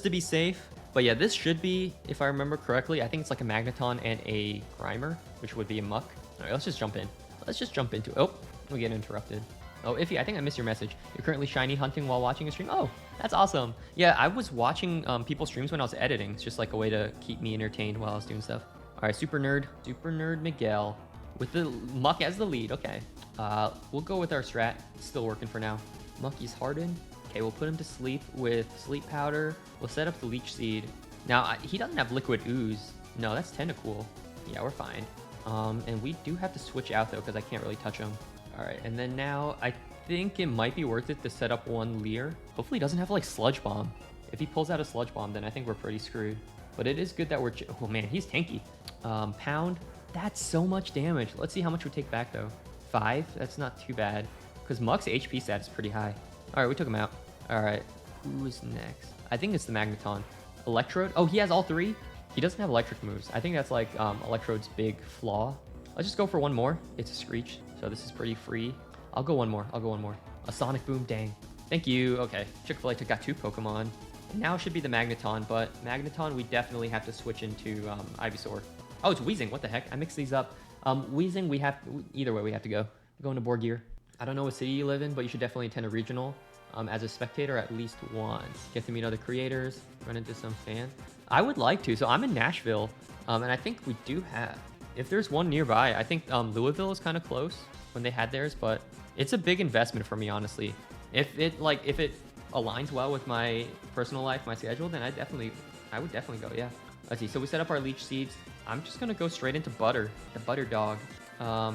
be safe. But yeah, this should be, if I remember correctly, I think it's like a Magneton and a Grimer, which would be a Muck. All right, let's just jump in. Let's just jump into it. Oh, we get interrupted. Oh, Iffy, I think I missed your message. You're currently shiny hunting while watching a stream? Oh, that's awesome. Yeah, I was watching people's streams when I was editing. It's just like a way to keep me entertained while I was doing stuff. All right, Super Nerd Miguel with the Muck as the lead. Okay, we'll go with our strat. It's still working for now. Mucky's Harden. Okay, we'll put him to sleep with Sleep Powder. We'll set up the Leech Seed. Now, he doesn't have Liquid Ooze. No, that's Tentacool. Yeah, we're fine. And we do have to switch out, though, because I can't really touch him. All right, and then now I think it might be worth it to set up one Leer. Hopefully he doesn't have, like, Sludge Bomb. If he pulls out a Sludge Bomb, then I think we're pretty screwed. But it is good that we're... Oh, man, he's tanky. Pound. That's so much damage. Let's see how much we take back though. 5. That's not too bad. Because Muck's HP stat is pretty high. All right, we took him out. All right, who is next? I think it's the Magneton. Electrode. Oh, he has all 3. He doesn't have electric moves. I think that's like Electrode's big flaw. Let's just go for one more. It's a Screech, so this is pretty free. I'll go one more. A Sonic Boom, dang. Thank you. Okay, Chick-fil-A got 2 Pokemon. Now it should be the Magneton, but Magneton we definitely have to switch into Ivysaur. Oh, it's Weezing. What the heck? I mixed these up. Weezing, either way we have to go. Go into board gear. I don't know what city you live in, but you should definitely attend a regional as a spectator at least once. Get to meet other creators, run into some fans. I would like to. So I'm in Nashville, and I think we do have, if there's one nearby, I think Louisville is kind of close when they had theirs, but it's a big investment for me, honestly. If it aligns well with my personal life, my schedule, then I would definitely go, yeah. Let's see, so we set up our leech seeds. I'm just gonna go straight into Butter, the Butter Dog,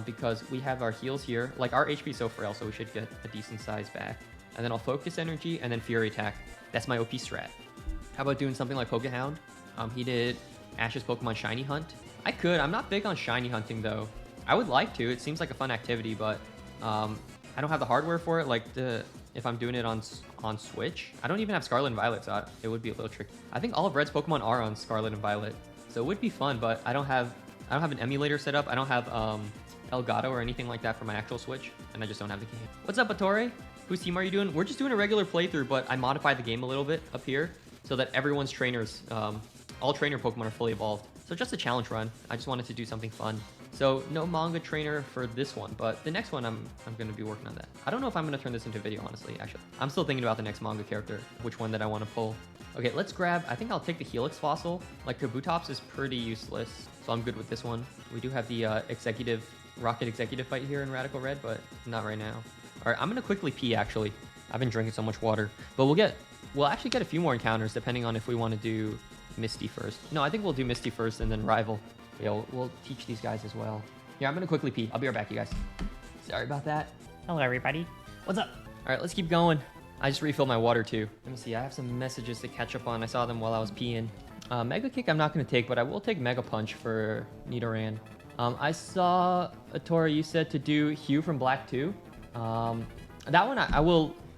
because we have our heals here. Like, our HP is so frail, so we should get a decent size back. And then I'll Focus Energy and then Fury Attack. That's my OP strat. How about doing something like Pokehound? He did Ash's Pokemon Shiny Hunt. I'm not big on Shiny Hunting though. I would like to, it seems like a fun activity, but I don't have the hardware for it, like if I'm doing it on Switch. I don't even have Scarlet and Violet, so it would be a little tricky. I think all of Red's Pokemon are on Scarlet and Violet, so it would be fun, but I don't have an emulator set up. I don't have Elgato or anything like that for my actual Switch, and I just don't have the game. What's up, Attore? Whose team are you doing? We're just doing a regular playthrough, but I modified the game a little bit up here so that everyone's trainers, all trainer Pokemon are fully evolved. So just a challenge run. I just wanted to do something fun. So no manga trainer for this one, but the next one I'm going to be working on that. I don't know if I'm going to turn this into a video, honestly, actually. I'm still thinking about the next manga character, which one that I want to pull. Okay, let's grab, I think I'll take the Helix Fossil. Like, Kabutops is pretty useless, so I'm good with this one. We do have the Rocket Executive fight here in Radical Red, but not right now. All right, I'm going to quickly pee, actually. I've been drinking so much water, but we'll actually get a few more encounters depending on if we want to do Misty first. No, I think we'll do Misty first and then Rival. Yeah, we'll teach these guys as well. Yeah, I'm gonna quickly pee. I'll be right back, you guys. Sorry about that. Hello, everybody. What's up? All right, let's keep going. I just refilled my water too. Let me see, I have some messages to catch up on. I saw them while I was peeing. Mega Kick I'm not gonna take, but I will take Mega Punch for Nidoran. I saw, Atora, you said to do Hue from Black 2. That one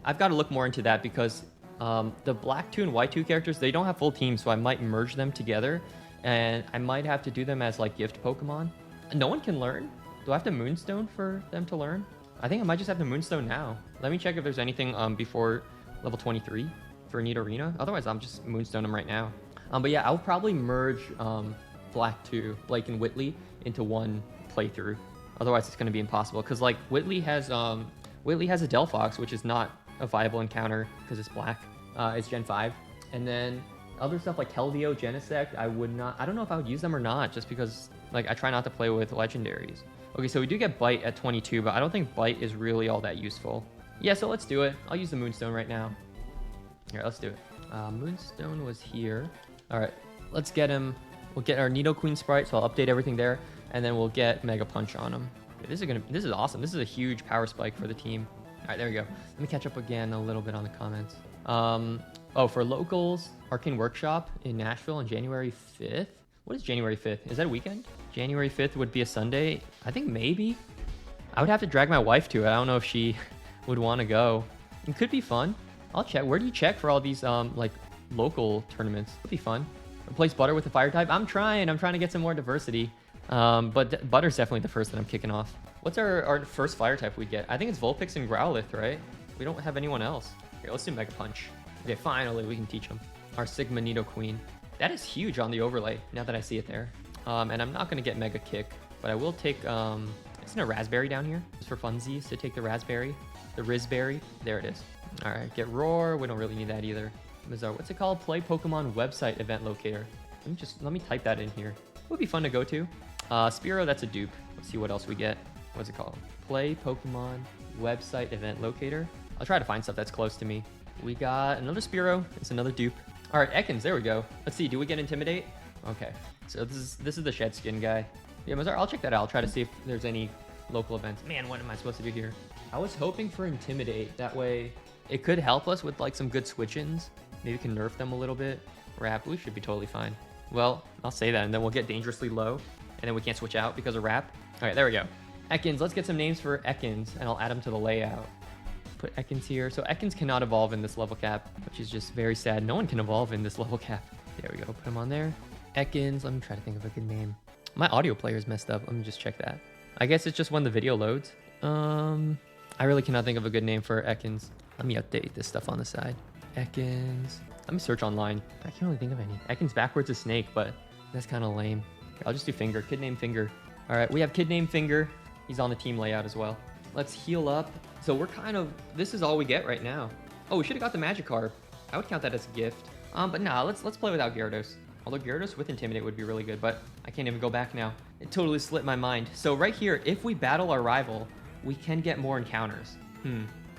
I've got to look more into that because the Black 2 and White 2 characters, they don't have full teams, so I might merge them together. And I might have to do them as like gift Pokemon. No one can learn? Do I have to Moonstone for them to learn? I think I might just have to Moonstone now. Let me check if there's anything before level 23 for Nidorina. Otherwise, I'm just Moonstone them right now. But yeah, I'll probably merge Black 2, Blake and Whitley, into one playthrough. Otherwise, it's going to be impossible. Because like Whitley has a Delphox, which is not a viable encounter because it's black. It's Gen 5. And then other stuff like Kelvio, Genesect, I don't know if I would use them or not, just because like I try not to play with legendaries. Okay, so we do get Bite at 22, but I don't think Bite is really all that useful. Yeah, so let's do it. I'll use the Moonstone right now. Here, let's do it. Moonstone was here. All right, let's get him. We'll get our Nidoqueen sprite, so I'll update everything there, and then we'll get Mega Punch on him. Okay, this is awesome. This is a huge power spike for the team. All right, there we go. Let me catch up again a little bit on the comments. Oh, for locals, Arcane Workshop in Nashville on January 5th. What is January 5th? Is that a weekend? January 5th would be a Sunday. I think maybe. I would have to drag my wife to it. I don't know if she would want to go. It could be fun. I'll check. Where do you check for all these like local tournaments? It'd be fun. Replace Butter with a fire type. I'm trying to get some more diversity. But Butter's definitely the first that I'm kicking off. What's our first fire type we get? I think it's Vulpix and Growlithe, right? We don't have anyone else. Here, let's do Mega Punch. Okay, finally we can teach them. Our Sigma Nidoqueen. That is huge on the overlay, now that I see it there. And I'm not going to get Mega Kick, but I will take, isn't a Raspberry down here? Just for funsies to take the Raspberry. The Rizberry. There it is. All right, get Roar. We don't really need that either. Bizarre. What's it called? Play Pokemon website event locator. Let me type that in here. It would be fun to go to. Spearow, that's a dupe. Let's see what else we get. What's it called? Play Pokemon website event locator. I'll try to find stuff that's close to me. We got another Spearow. It's another dupe. All right, Ekans, there we go. Let's see, do we get Intimidate? Okay, so this is the Shed Skin guy. Yeah, Mazar, I'll check that out. I'll try to see if there's any local events. Man, what am I supposed to do here? I was hoping for Intimidate. That way, it could help us with like some good switch-ins. Maybe we can nerf them a little bit. Wrap, we should be totally fine. Well, I'll say that, and then we'll get Dangerously Low. and then we can't switch out because of wrap. All right, there we go. Ekans, let's get some names for Ekans, and I'll add them to the layout. Put Ekans here. So Ekans cannot evolve in this level cap, which is just very sad. No one can evolve in this level cap. There we go, put him on there. Ekans, let me try to think of a good name. My audio player is messed up. Let me just check that. I guess it's just when the video loads. I really cannot think of a good name for Ekans. Let me update this stuff on the side. Ekans. Let me search online. I can't really think of any. Ekans backwards is snake, but that's kind of lame. I'll just do finger. Kid named Finger. All right, we have kid named Finger. He's on the team layout as well. Let's heal up. So we're kind of, this is all we get right now. Oh, we should have got the magic card. I would count that as a gift. But nah, let's play without Gyarados. Although Gyarados with Intimidate would be really good, but I can't even go back now. It totally slipped my mind. So right here, if we battle our rival, we can get more encounters.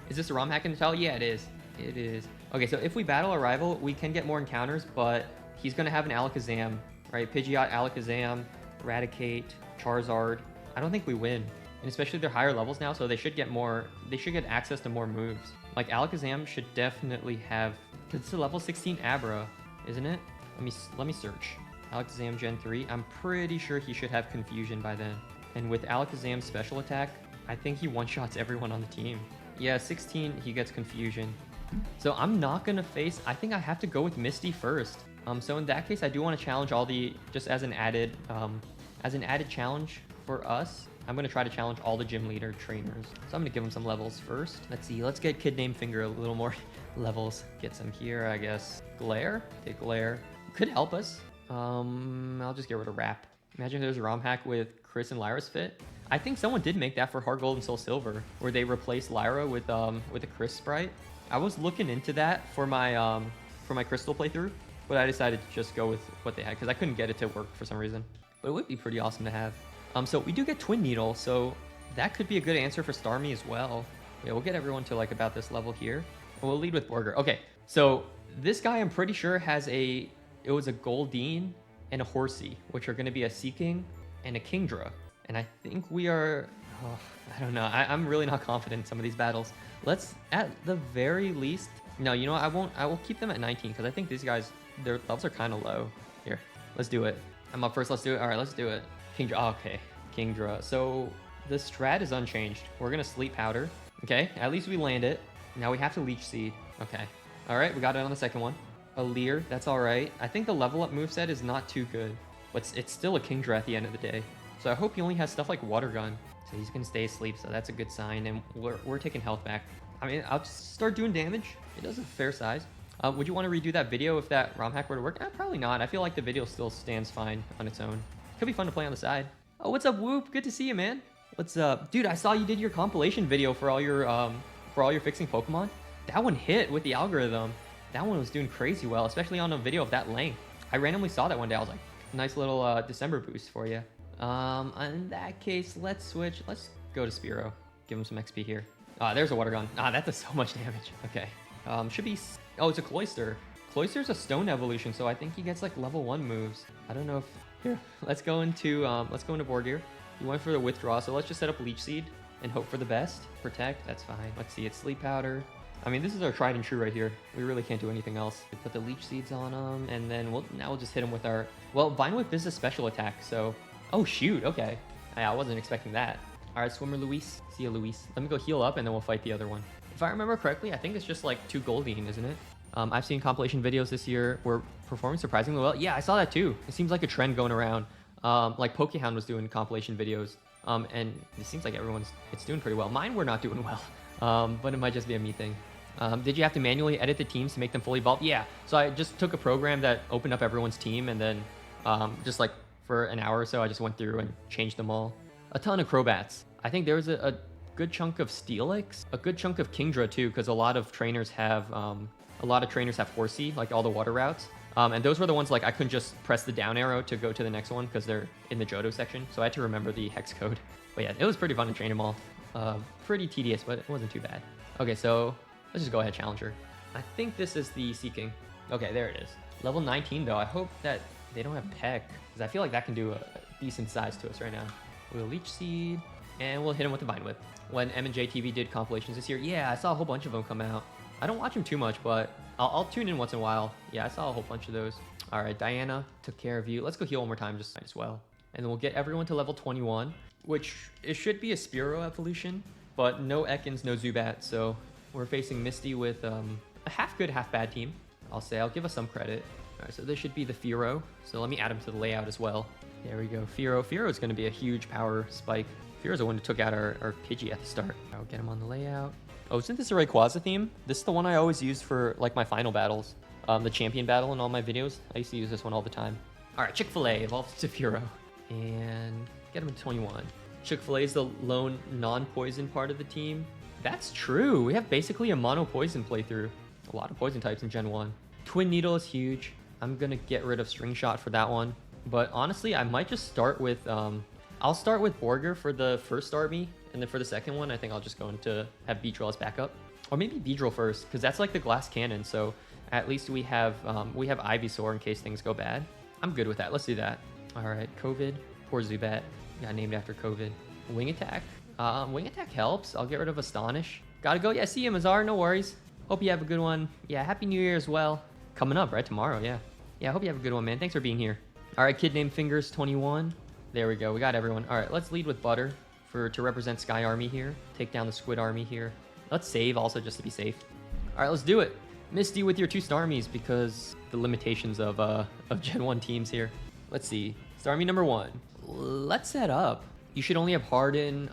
Is this a ROM hack in the title? Yeah, it is. It is. Okay, so if we battle our rival, we can get more encounters, but he's going to have an Alakazam, right? Pidgeot, Alakazam, Eradicate, Charizard. I don't think we win. And especially they're higher levels now, so they should get more, they should get access to more moves. Like Alakazam should definitely have, because it's a level 16 Abra, isn't it? Let me search. Alakazam Gen 3, I'm pretty sure he should have Confusion by then. And with Alakazam's special attack, I think he one-shots everyone on the team. Yeah, 16, he gets Confusion. So I'm not gonna face, I think I have to go with Misty first. So in that case, I do want to challenge all the, just as an added challenge for us, I'm gonna try to challenge all the gym leader trainers. So I'm gonna give them some levels first. Let's see, let's get kid named Finger a little more levels. Get some here, I guess. Glare, take Glare. Could help us. I'll just get rid of Wrap. Imagine if there's a ROM hack with Chris and Lyra's fit. I think someone did make that for Heart Gold and Soul Silver, where they replaced Lyra with a Chris sprite. I was looking into that for my Crystal playthrough, but I decided to just go with what they had because I couldn't get it to work for some reason. But it would be pretty awesome to have. So we do get Twin Needle, so that could be a good answer for Starmie as well. Yeah, we'll get everyone to like about this level here. And we'll lead with Borger. Okay, so this guy I'm pretty sure has it was a Goldeen and a Horsey, which are going to be a Seaking and a Kingdra. And I think we are, I don't know. I'm really not confident in some of these battles. Let's, at the very least, no, you know what? I will keep them at 19 because I think these guys, their levels are kind of low. Here, let's do it. I'm up first. Let's do it. All right, let's do it. Kingdra. Oh, okay, Kingdra. So the strat is unchanged. We're going to Sleep Powder. Okay, at least we land it. Now we have to Leech Seed. Okay. All right, we got it on the second one. A Leer, that's all right. I think the level up moveset is not too good, but it's still a Kingdra at the end of the day. So I hope he only has stuff like Water Gun. So he's gonna stay asleep, so that's a good sign. And we're taking health back. I mean, I'll just start doing damage. It does a fair size. Would you want to redo that video if that ROM hack were to work? Probably not. I feel like the video still stands fine on its own. Could be fun to play on the side. Oh, what's up, Whoop? Good to see you, man. What's up? Dude, I saw you did your compilation video for all your fixing Pokemon. That one hit with the algorithm. That one was doing crazy well, especially on a video of that length. I randomly saw that one day. I was like, nice little December boost for you. In that case, let's switch. Let's go to Spearow. Give him some XP here. There's a Water Gun. That does so much damage. Okay. Should be... Oh, it's a Cloyster. Cloyster's a stone evolution, so I think he gets like level 1 moves. I don't know if... Here, let's go into Borgear. You went for the Withdraw, so let's just set up Leech Seed and hope for the best. Protect, that's fine. Let's see, it's Sleep Powder. I mean, this is our tried and true right here. We really can't do anything else. We put the Leech Seeds on him, and then we'll just hit him with our... Well, Vine Whip is a special attack, so... Oh, shoot, okay. I wasn't expecting that. All right, Swimmer Luis. See you, Luis. Let me go heal up, and then we'll fight the other one. If I remember correctly, I think it's just like 2 Goldeen, isn't it? I've seen compilation videos this year where performing surprisingly well. Yeah, I saw that too. It seems like a trend going around. Like Pokehound was doing compilation videos, and it seems like it's doing pretty well. Mine were not doing well, but it might just be a me thing. Did you have to manually edit the teams to make them fully evolved? Yeah. So I just took a program that opened up everyone's team, and then just like for an hour or so, I just went through and changed them all. A ton of Crobats. I think there was a good chunk of Steelix, a good chunk of Kingdra too, because a lot of trainers have Horsey, like all the water routes. And those were the ones like I couldn't just press the down arrow to go to the next one because they're in the Johto section. So I had to remember the hex code. But yeah, it was pretty fun to train them all. Pretty tedious, but it wasn't too bad. Okay, so let's just go ahead, Challenger. I think this is the Seaking. Okay, there it is. Level 19 though. I hope that they don't have Peck, because I feel like that can do a decent size to us right now. We'll Leech Seed, and we'll hit him with the Vine Whip. When M&J TV did compilations this year, yeah, I saw a whole bunch of them come out. I don't watch them too much, but I'll tune in once in a while. Yeah, I saw a whole bunch of those. All right, Diana took care of you. Let's go heal one more time just as well. And then we'll get everyone to level 21, which it should be a Spearow evolution, but no Ekans, no Zubat. So we're facing Misty with a half good, half bad team. I'll give us some credit. All right, so this should be the Fearow. So let me add him to the layout as well. There we go. Fearow is going to be a huge power spike. Fearow's the one who took out our Pidgey at the start. I'll get him on the layout. Oh, isn't this a Rayquaza theme? This is the one I always use for like my final battles. The champion battle in all my videos. I used to use this one all the time. All right, Chick-fil-A evolves to Fearow. And get him to 21. Chick-fil-A is the lone non-poison part of the team. That's true. We have basically a mono poison playthrough. A lot of poison types in Gen 1. Twin Needle is huge. I'm going to get rid of String Shot for that one. But honestly, I might just start with... I'll start with Borger for the first army. And then for the second one, I think I'll just go into have Beedrill as backup. Or maybe Beedrill first, because that's like the glass cannon. So at least we have Ivysaur in case things go bad. I'm good with that. Let's do that. All right, COVID. Poor Zubat. Got named after COVID. Wing Attack. Wing Attack helps. I'll get rid of Astonish. Gotta go. Yeah, see you, Mazar. No worries. Hope you have a good one. Yeah, Happy New Year as well. Coming up, right? Tomorrow, yeah. Yeah, I hope you have a good one, man. Thanks for being here. All right, kid named Fingers 21. There we go. We got everyone. All right, let's lead with Butter to represent Sky Army here. Take down the Squid Army here. Let's save also just to be safe. All right, let's do it. Misty with your 2 Starmies because the limitations of Gen 1 teams here. Let's see. Starmie number 1. Let's set up. You should only have Harden,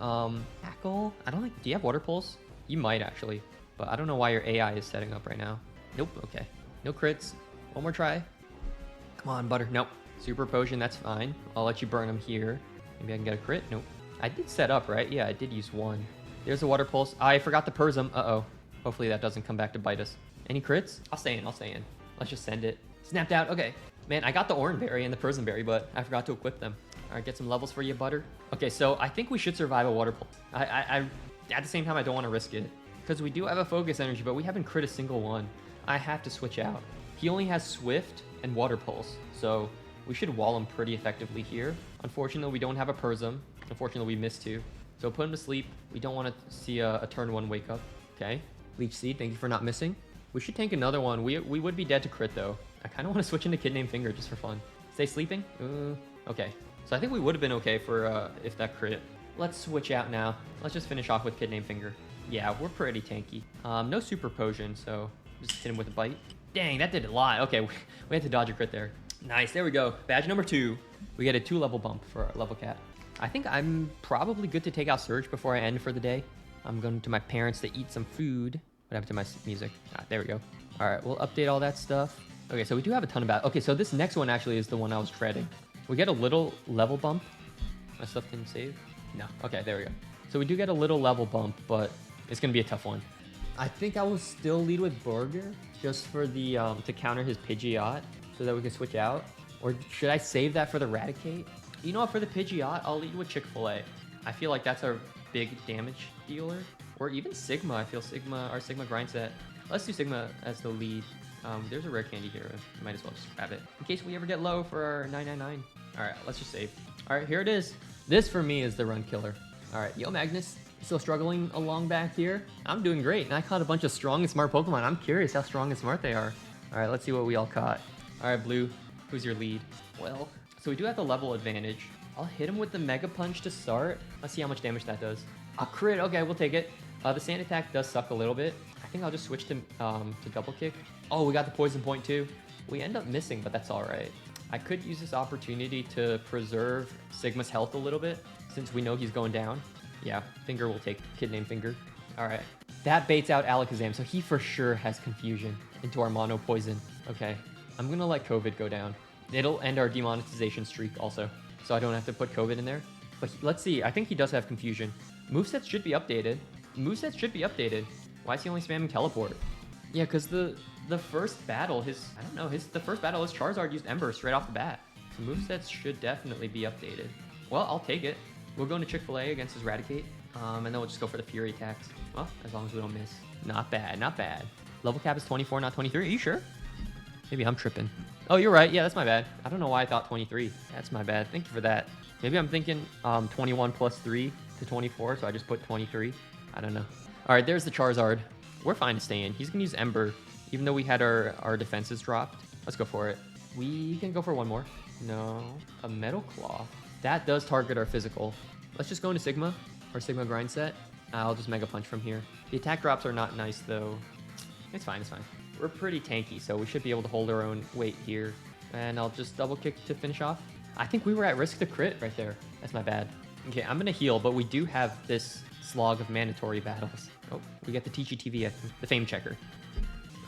Tackle. I don't think... Do you have Water Pulse? You might actually, but I don't know why your AI is setting up right now. Nope. Okay. No crits. One more try. Come on, Butter. Nope. Super Potion. That's fine. I'll let you burn him here. Maybe I can get a crit. Nope. I did set up, right? Yeah, I did use 1. There's a Water Pulse. I forgot to Persim. Uh-oh. Hopefully that doesn't come back to bite us. Any crits? I'll stay in. Let's just send it. Snapped out. Okay. Man, I got the Oran Berry and the Persim Berry, but I forgot to equip them. All right, get some levels for you, Butter. Okay, so I think we should survive a Water Pulse. At the same time, I don't want to risk it. Because we do have a Focus Energy, but we haven't crit a single one. I have to switch out. He only has Swift and Water Pulse, so we should wall him pretty effectively here. Unfortunately, we don't have a Persim. Unfortunately, we missed 2. So put him to sleep. We don't want to see a turn 1 wake up. Okay. Leech Seed, thank you for not missing. We should tank another one. We would be dead to crit, though. I kind of want to switch into Kid Named Finger just for fun. Stay sleeping? Okay. So I think we would have been okay for if that crit. Let's switch out now. Let's just finish off with Kid Named Finger. Yeah, we're pretty tanky. No Super Potion, so just hit him with a bite. Dang, that did a lot. Okay, we had to dodge a crit there. Nice, there we go. Badge number 2. We get a 2 level bump for our level cap. I think I'm probably good to take out Surge before I end for the day. I'm going to my parents to eat some food. What happened to my music? There we go. All right, we'll update all that stuff. Okay, so we do have a ton of battles. Okay, so this next one actually is the one I was dreading. We get a little level bump. My stuff didn't save? No. Okay, there we go. So we do get a little level bump, but it's going to be a tough one. I think I will still lead with Burger just for the to counter his Pidgeot so that we can switch out. Or should I save that for the Raticate? You know what, for the Pidgeot, I'll lead with Chick-fil-A. I feel like that's our big damage dealer. Or even Sigma. I feel our Sigma grind set. Let's do Sigma as the lead. There's a rare candy here. Might as well just grab it in case we ever get low for our 999. All right, let's just save. All right, here it is. This for me is the run killer. All right, yo, Magnus. Still struggling along back here? I'm doing great, and I caught a bunch of strong and smart Pokemon. I'm curious how strong and smart they are. All right, let's see what we all caught. All right, Blue, who's your lead? Well, so we do have the level advantage. I'll hit him with the Mega Punch to start. Let's see how much damage that does. A crit, okay, we'll take it. The Sand Attack does suck a little bit. I think I'll just switch to Double Kick. Oh, we got the Poison Point too. We end up missing, but that's all right. I could use this opportunity to preserve Sigma's health a little bit, since we know he's going down. Yeah, Finger will take Kid Named Finger. All right. That baits out Alakazam, so he for sure has Confusion into our Mono Poison. Okay. I'm going to let COVID go down. It'll end our demonetization streak also, so I don't have to put COVID in there. But let's see. I think he does have Confusion. Movesets should be updated. Why is he only spamming Teleport? Yeah, because the first battle, the first battle, his Charizard used Ember straight off the bat. So movesets should definitely be updated. Well, I'll take it. We'll go into Chick-fil-A against his Raticate, and then we'll just go for the Fury attacks. Well, as long as we don't miss. Not bad, not bad. Level cap is 24, not 23. Are you sure? Maybe I'm tripping. Oh, you're right. Yeah, that's my bad. I don't know why I thought 23. That's my bad. Thank you for that. Maybe I'm thinking 21 plus 3 to 24, so I just put 23. I don't know. All right, there's the Charizard. We're fine to stay in. He's going to use Ember, even though we had our defenses dropped. Let's go for it. We can go for one more. No. A Metal Claw. That does target our physical. Let's just go into Sigma, or Sigma grind set. I'll just Mega Punch from here. The attack drops are not nice though. It's fine, it's fine. We're pretty tanky, so we should be able to hold our own weight here. And I'll just double kick to finish off. I think we were at risk to crit right there. That's my bad. Okay, I'm gonna heal, but we do have this slog of mandatory battles. Oh, we got the TGTV, the Fame Checker.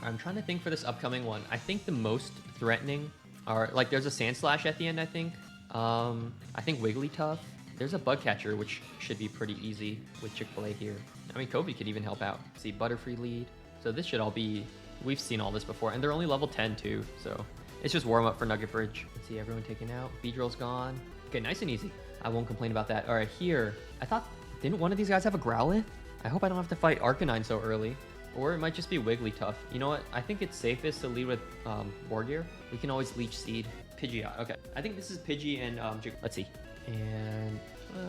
I'm trying to think for this upcoming one. I think the most threatening are, like, there's a Sand Slash at the end, I think. I think Wigglytuff. There's a Bug Catcher, which should be pretty easy with Chick-fil-A here. I mean, Kobe could even help out. See, Butterfree lead. So this should all be, we've seen all this before, and they're only level 10 too, so it's just warm up for Nugget Bridge. Let's see, everyone taken out. Beedrill's gone. Okay, nice and easy. I won't complain about that. All right, here. I thought, didn't one of these guys have a Growlithe? I hope I don't have to fight Arcanine so early. Or it might just be Wigglytuff. You know what? I think it's safest to lead with Wargear. We can always Leech Seed. Pidgeot. Okay. I think this is Pidgey and let's see. And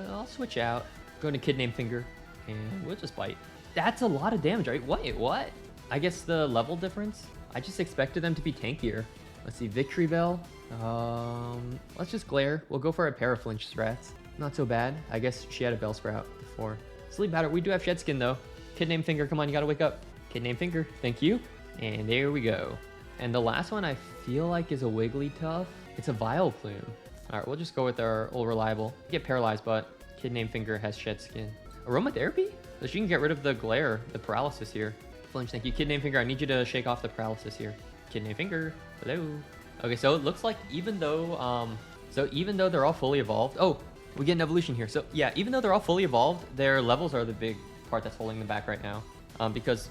I'll switch out. Go into Kid Named Finger. And we'll just bite. That's a lot of damage, right? Wait, what? I guess the level difference? I just expected them to be tankier. Let's see. Victory Bell. Let's just Glare. We'll go for a Paraflinch strats. Not so bad. I guess she had a Bellsprout before. Sleep Powder. We do have Shed Skin though. Kid Named Finger. Come on, you gotta wake up. Kid Named Finger. Thank you. And there we go. And the last one I feel like is a Wigglytuff. It's a Vileplume. All right, we'll just go with our old reliable. Get paralyzed, but Kid Named Finger has Shed Skin. Aromatherapy? So she can get rid of the glare, the paralysis here. Flinch, thank you. Kid Named Finger, I need you to shake off the paralysis here. Kid Named Finger, hello. Okay, so it looks like even though they're all fully evolved, oh, we get an evolution here. So yeah, even though they're all fully evolved, their levels are the big part that's holding them back right now. Because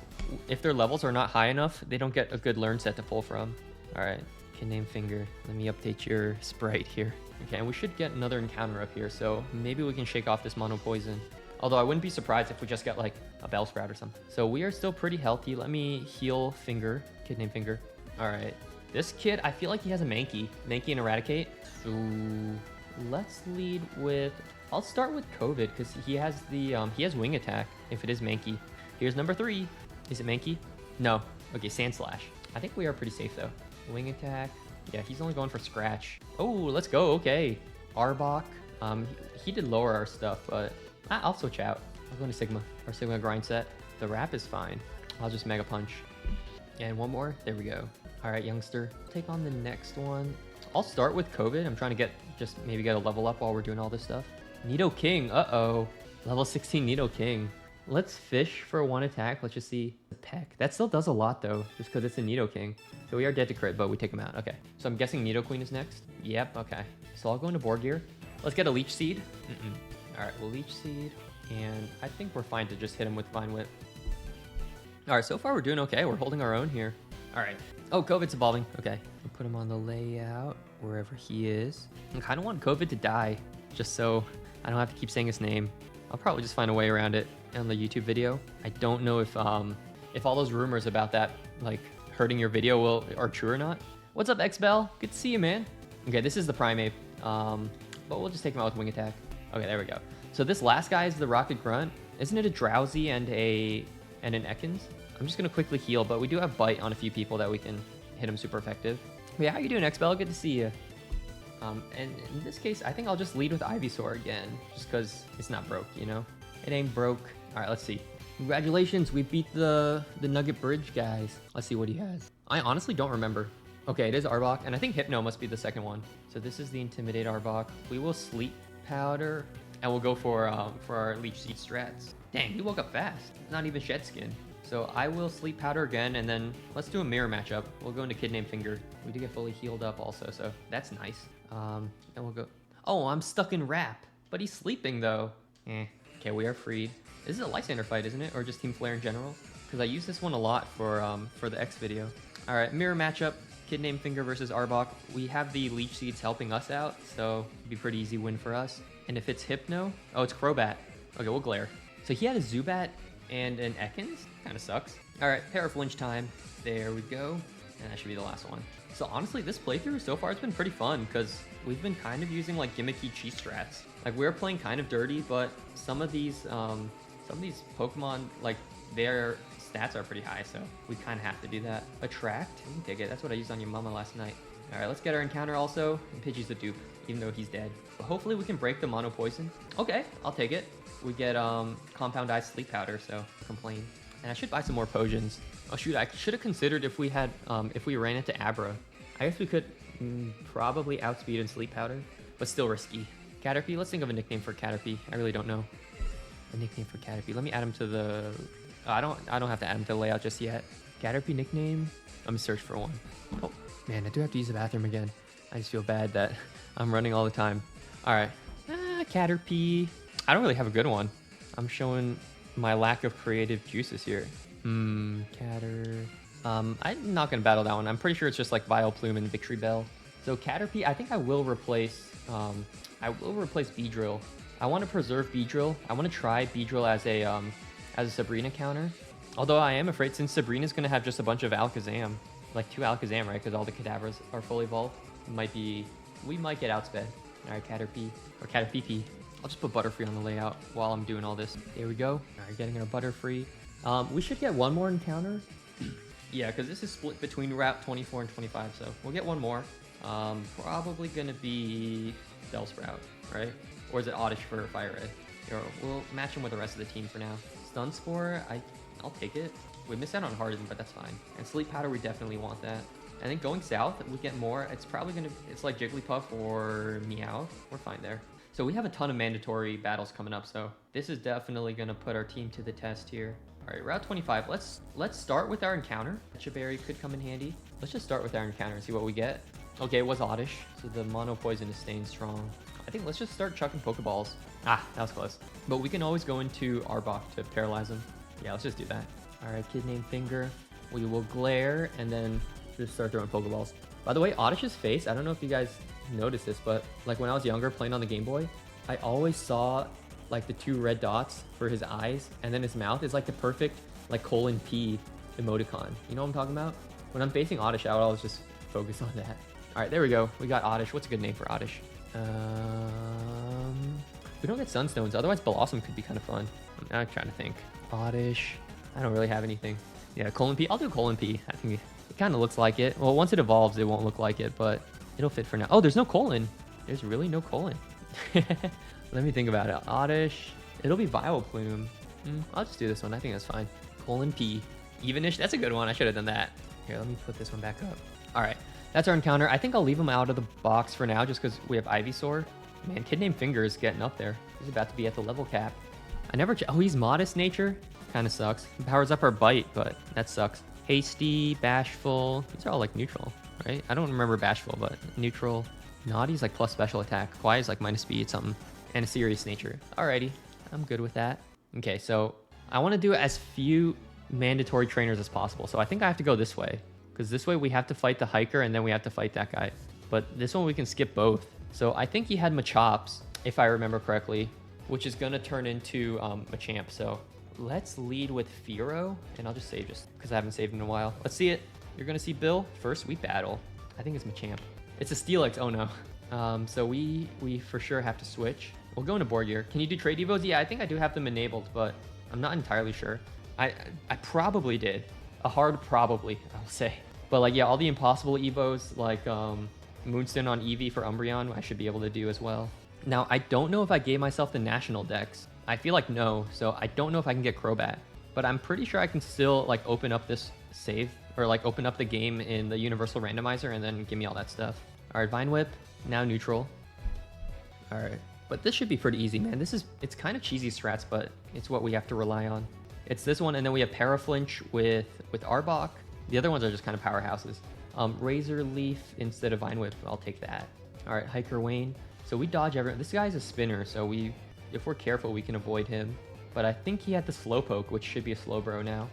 if their levels are not high enough, they don't get a good learn set to pull from. All right, Kid Named Finger, let me update your sprite here. Okay, and we should get another encounter up here, so maybe we can shake off this Mono Poison. Although I wouldn't be surprised if we just get like a Bellsprout or something. So we are still pretty healthy. Let me heal Finger, Kid Named Finger. All right, this kid, I feel like he has a Mankey and Eradicate. So let's lead with, I'll start with COVID because he has the, he has Wing Attack if it is Mankey. Here's number 3. Is it Mankey? No. Okay, Sand Slash. I think we are pretty safe though. Wing Attack. Yeah, he's only going for Scratch. Oh, let's go. Okay. Arbok. He did lower our stuff, but I'll switch out. I'll go into Sigma or Sigma grind set. The wrap is fine. I'll just Mega Punch. And one more. There we go. All right, youngster. Take on the next one. I'll start with COVID. I'm trying to maybe get a level up while we're doing all this stuff. Nidoking. Uh-oh. Level 16 Nidoking. Let's fish for 1 attack. Let's just see the peck. That still does a lot though, just because it's a Nidoking. So we are dead to crit, but we take him out. Okay. So I'm guessing Nidoqueen is next. Yep. Okay. So I'll go into Board Gear. Let's get a Leech Seed. All right. We'll Leech Seed, and I think we're fine to just hit him with Vine Whip. All right. So far we're doing okay. We're holding our own here. All right. Oh, COVID's evolving. Okay. We'll put him on the layout wherever he is. I kind of want COVID to die, just so I don't have to keep saying his name. I'll probably just find a way around it on the YouTube video. I don't know if all those rumors about that like hurting your video are true or not. What's up, Xbell? Good to see you, man. Okay, this is the Primeape, but we'll just take him out with Wing Attack. Okay, there we go. So this last guy is the Rocket Grunt. Isn't it a Drowsy and an Ekans? I'm just gonna quickly heal, but we do have Bite on a few people that we can hit him super effective. But yeah, how you doing, Xbell? Good to see you. And in this case, I think I'll just lead with Ivysaur again, just because it's not broke, you know? It ain't broke. All right, let's see. Congratulations, we beat the Nugget Bridge guys. Let's see what he has. I honestly don't remember. Okay, it is Arbok, and I think Hypno must be the second one. So this is the Intimidate Arbok. We will Sleep Powder, and we'll go for our Leech Seed strats. Dang, he woke up fast. Not even Shed Skin. So I will Sleep Powder again, and then let's do a mirror matchup. We'll go into Kid Named Finger. We do get fully healed up also, so that's nice. And we'll go... Oh, I'm stuck in Wrap, but he's sleeping though. Okay, we are freed. This is a Lysander fight, isn't it? Or just Team Flare in general? Because I use this one a lot for the X video. All right, mirror matchup. Kid Named Finger versus Arbok. We have the Leech Seeds helping us out, so it'd be a pretty easy win for us. And if it's Hypno... Oh, it's Crobat. Okay, we'll Glare. So he had a Zubat and an Ekans? Kind of sucks. All right, Paraflinch time. There we go. And that should be the last one. So honestly, this playthrough so far has been pretty fun because we've been kind of using like gimmicky cheat strats. Like we're playing kind of dirty, but some of these Pokemon, like their stats are pretty high, so we kind of have to do that. Attract, you can take it. That's what I used on your mama last night. All right, let's get our encounter also. And Pidgey's a dupe, even though he's dead. But hopefully we can break the mono poison. Okay, I'll take it. We get compound ice sleep powder, so complain. And I should buy some more potions. Oh shoot, I should have considered if we had if we ran into Abra. I guess we could probably outspeed and sleep powder, but still risky. Caterpie, let's think of a nickname for Caterpie. I really don't know. A nickname for Caterpie. Let me add him to the I don't have to add him to the layout just yet. Caterpie nickname. Let me search for one. Oh man, I do have to use the bathroom again. I just feel bad that I'm running all the time. All right, Caterpie. I don't really have a good one. I'm showing my lack of creative juices here. Catter. I'm not gonna battle that one. I'm pretty sure it's just like Vileplume and Victory Bell. So Caterpie, I think I will replace Beedrill. I want to preserve Beedrill. I want to try Beedrill as a Sabrina counter. Although I am afraid, since Sabrina's gonna have just a bunch of Alakazam, like 2 Alakazam, right? Because all the Kadabras are fully evolved. We might get outsped. All right, Caterpie or Caterpie. I'll just put Butterfree on the layout while I'm doing all this. There we go. All right, getting our Butterfree. We should get one more encounter. Yeah, because this is split between Route 24 and 25, so we'll get one more. Probably gonna be Bellsprout, right? Or is it Oddish for FireRed? We'll match him with the rest of the team for now. Stunspore, I'll take it. We missed out on Harden, but that's fine. And Sleep Powder, we definitely want that. I think going south, we get more. It's like Jigglypuff or Meowth. We're fine there. So we have a ton of mandatory battles coming up, so this is definitely gonna put our team to the test here. All right, Route 25. Let's start with our encounter. Chiberry could come in handy. Let's just start with our encounter and see what we get. Okay, it was Oddish, so the mono poison is staying strong. I think let's just start chucking Pokeballs. Ah, that was close. But we can always go into Arbok to paralyze him. Yeah, let's just do that. All right, kid named Finger. We will glare and then just start throwing Pokeballs. By the way, Oddish's face, I don't know if you guys noticed this, but like when I was younger playing on the Game Boy, I always saw like the 2 red dots for his eyes, and then his mouth is like the perfect like :P emoticon. You know what I'm talking about? When I'm facing Oddish, I would always just focus on that. All right, there we go. We got Oddish. What's a good name for Oddish? We don't get Sunstones. Otherwise, Blossom could be kind of fun. I'm trying to think. Oddish. I don't really have anything. Yeah, :P. I'll do :P. I think it kind of looks like it. Well, once it evolves, it won't look like it, but it'll fit for now. Oh, there's no colon. There's really no colon. Let me think about it. Oddish. It'll be Vileplume. I'll just do this one. I think that's fine. :P. Evenish. That's a good one. I should have done that. Here, let me put this one back up. All right. That's our encounter. I think I'll leave him out of the box for now just because we have Ivysaur. Man, kid named Finger is getting up there. He's about to be at the level cap. I never... Oh, he's Modest Nature? Kind of sucks. He powers up our Bite, but that sucks. Hasty, Bashful. These are all like neutral, right? I don't remember Bashful, but neutral. Naughty's like plus special attack. Quiet's like minus speed, something. And a Serious Nature. Alrighty. I'm good with that. Okay, so I want to do as few mandatory trainers as possible. So I think I have to go this way. Because this way we have to fight the Hiker and then we have to fight that guy. But this one we can skip both. So I think he had Machops, if I remember correctly, which is going to turn into Machamp. So let's lead with Fearow, and I'll just save just because I haven't saved in a while. Let's see it. You're going to see Bill. First, we battle. I think it's Machamp. It's a Steelix. Oh, no. So we for sure have to switch. We'll go into board gear. Can you do trade evos? Yeah, I think I do have them enabled, but I'm not entirely sure. I probably did. A hard probably, I'll say. But like, yeah, all the impossible evos, like Moonstone on Eevee for Umbreon, I should be able to do as well. Now, I don't know if I gave myself the national dex. I feel like no, so I don't know if I can get Crobat. But I'm pretty sure I can still like open up this save, or like open up the game in the Universal Randomizer and then give me all that stuff. All right, Vine Whip, now neutral. All right, but this should be pretty easy, man. It's kind of cheesy strats, but it's what we have to rely on. It's this one, and then we have Paraflinch with Arbok. The other ones are just kind of powerhouses. Razor Leaf instead of Vine Whip, I'll take that. All right, Hiker Wayne. So we dodge everyone. This guy's a spinner, so if we're careful, we can avoid him. But I think he had the Slowpoke, which should be a Slowbro now.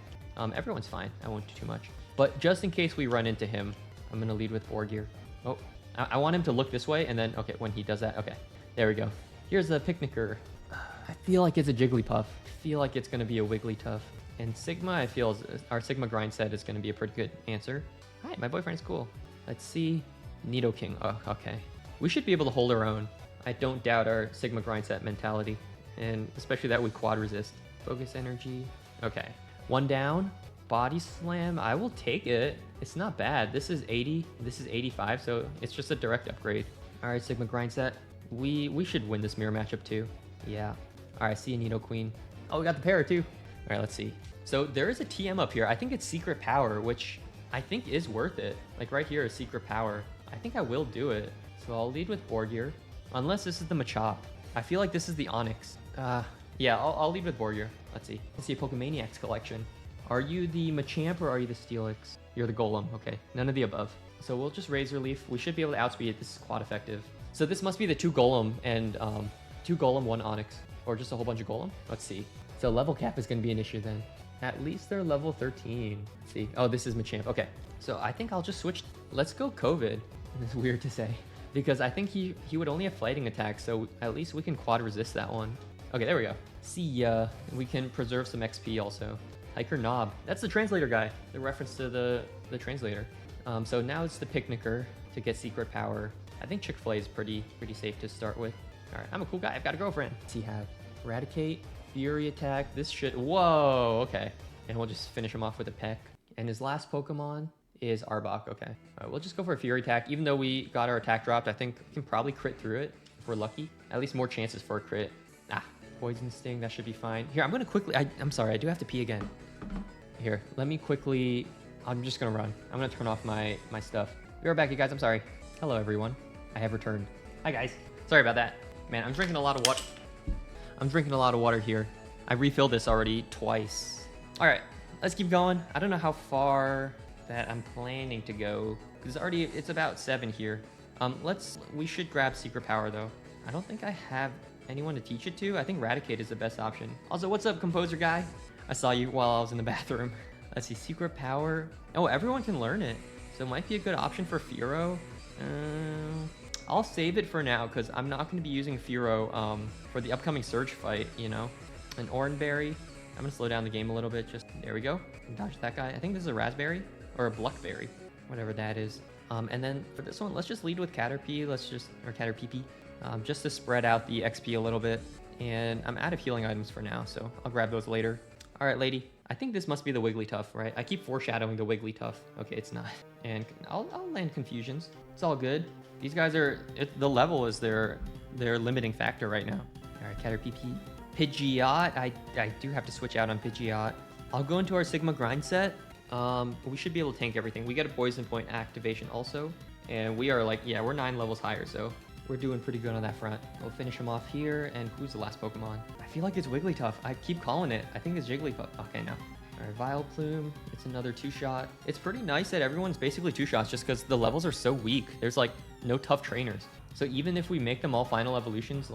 Everyone's fine. I won't do too much. But just in case we run into him, I'm going to lead with Board Gear. Oh, I want him to look this way, and then, okay, when he does that, okay. There we go. Here's the Picnicker. I feel like it's a Jigglypuff. I feel like it's going to be a Wigglytuff. And Sigma, I feel, our Sigma Grind set is going to be a pretty good answer. Hi, my boyfriend's cool. Let's see. Nidoking. Oh, okay. We should be able to hold our own. I don't doubt our Sigma Grind set mentality. And especially that we quad resist. Focus Energy. Okay. One down. Body Slam, I will take it. It's not bad. This is 80, this is 85, so it's just a direct upgrade. All right, Sigma grind set. We should win this mirror matchup too. Yeah. All right, see you, Nidoqueen. Oh, we got the para too. All right, let's see. So there is a TM up here. I think it's Secret Power, which I think is worth it. Like right here is Secret Power. I think I will do it. So I'll lead with Borgear, unless this is the Machop. I feel like this is the Onyx. Yeah, I'll lead with Borgear. Let's see. Let's see a Pokemaniacs collection. Are you the Machamp or are you the Steelix? You're the Golem. Okay, none of the above. So we'll just Razor Leaf. We should be able to outspeed it. This is quad effective. So this must be the 2 Golem and 2 Golem, 1 Onyx, or just a whole bunch of Golem. Let's see. So level cap is going to be an issue then. At least they're level 13. Let's see. Oh, this is Machamp. Okay, so I think I'll just switch. Let's go COVID. It's weird to say because I think he would only have fighting attacks, so at least we can quad resist that one. Okay, there we go. See ya. We can preserve some XP also. Hiker Knob. That's the translator guy. The reference to the translator. So now it's the Picnicker to get Secret Power. I think Chick-fil-A is pretty safe to start with. All right, I'm a cool guy. I've got a girlfriend. What's he have? Eradicate, Fury Attack. This shit. Whoa. Okay. And we'll just finish him off with a Peck. And his last Pokemon is Arbok. Okay. All right, we'll just go for a Fury Attack. Even though we got our attack dropped, I think we can probably crit through it if we're lucky. At least more chances for a crit. Poison Sting, that should be fine. Here, I'm gonna quickly, I'm sorry, I do have to pee again. Here, let me quickly, I'm just gonna run. I'm gonna turn off my stuff. Be right back, you guys, I'm sorry. Hello, everyone. I have returned. Hi, guys. Sorry about that. Man, I'm drinking a lot of water. I'm drinking a lot of water here. I refilled this already twice. All right, let's keep going. I don't know how far that I'm planning to go, because it's about 7 here. We should grab Secret Power though. I don't think I have anyone to teach it to. I think Eradicate is the best option. Also, what's up, composer guy? I saw you while I was in the bathroom. Let's see, Secret Power. Oh, everyone can learn it. So it might be a good option for Furo. I'll save it for now because I'm not going to be using Furo for the upcoming Surge fight, you know. An Oranberry. I'm going to slow down the game a little bit. There we go. Dodge that guy. I think this is a Raspberry or a Bluckberry, whatever that is. And then for this one, let's just lead with Caterpie. Or Caterpie. Just to spread out the XP a little bit. And I'm out of healing items for now, so I'll grab those later. All right, lady. I think this must be the Wigglytuff, right? I keep foreshadowing the Wigglytuff. Okay, it's not. And I'll land Confusions. It's all good. These guys the level is their limiting factor right now. All right, Caterpie. Pidgeot. I do have to switch out on Pidgeot. I'll go into our Sigma grind set. We should be able to tank everything. We get a Poison Point activation also. And we are we're 9 levels higher, so we're doing pretty good on that front. We'll finish him off here. And who's the last Pokemon? I feel like it's Wigglytuff. I keep calling it. I think it's Jigglypuff. Okay, no. All right, Vileplume. It's another 2-shot. It's pretty nice that everyone's basically 2-shots just because the levels are so weak. There's no tough trainers. So even if we make them all final evolutions,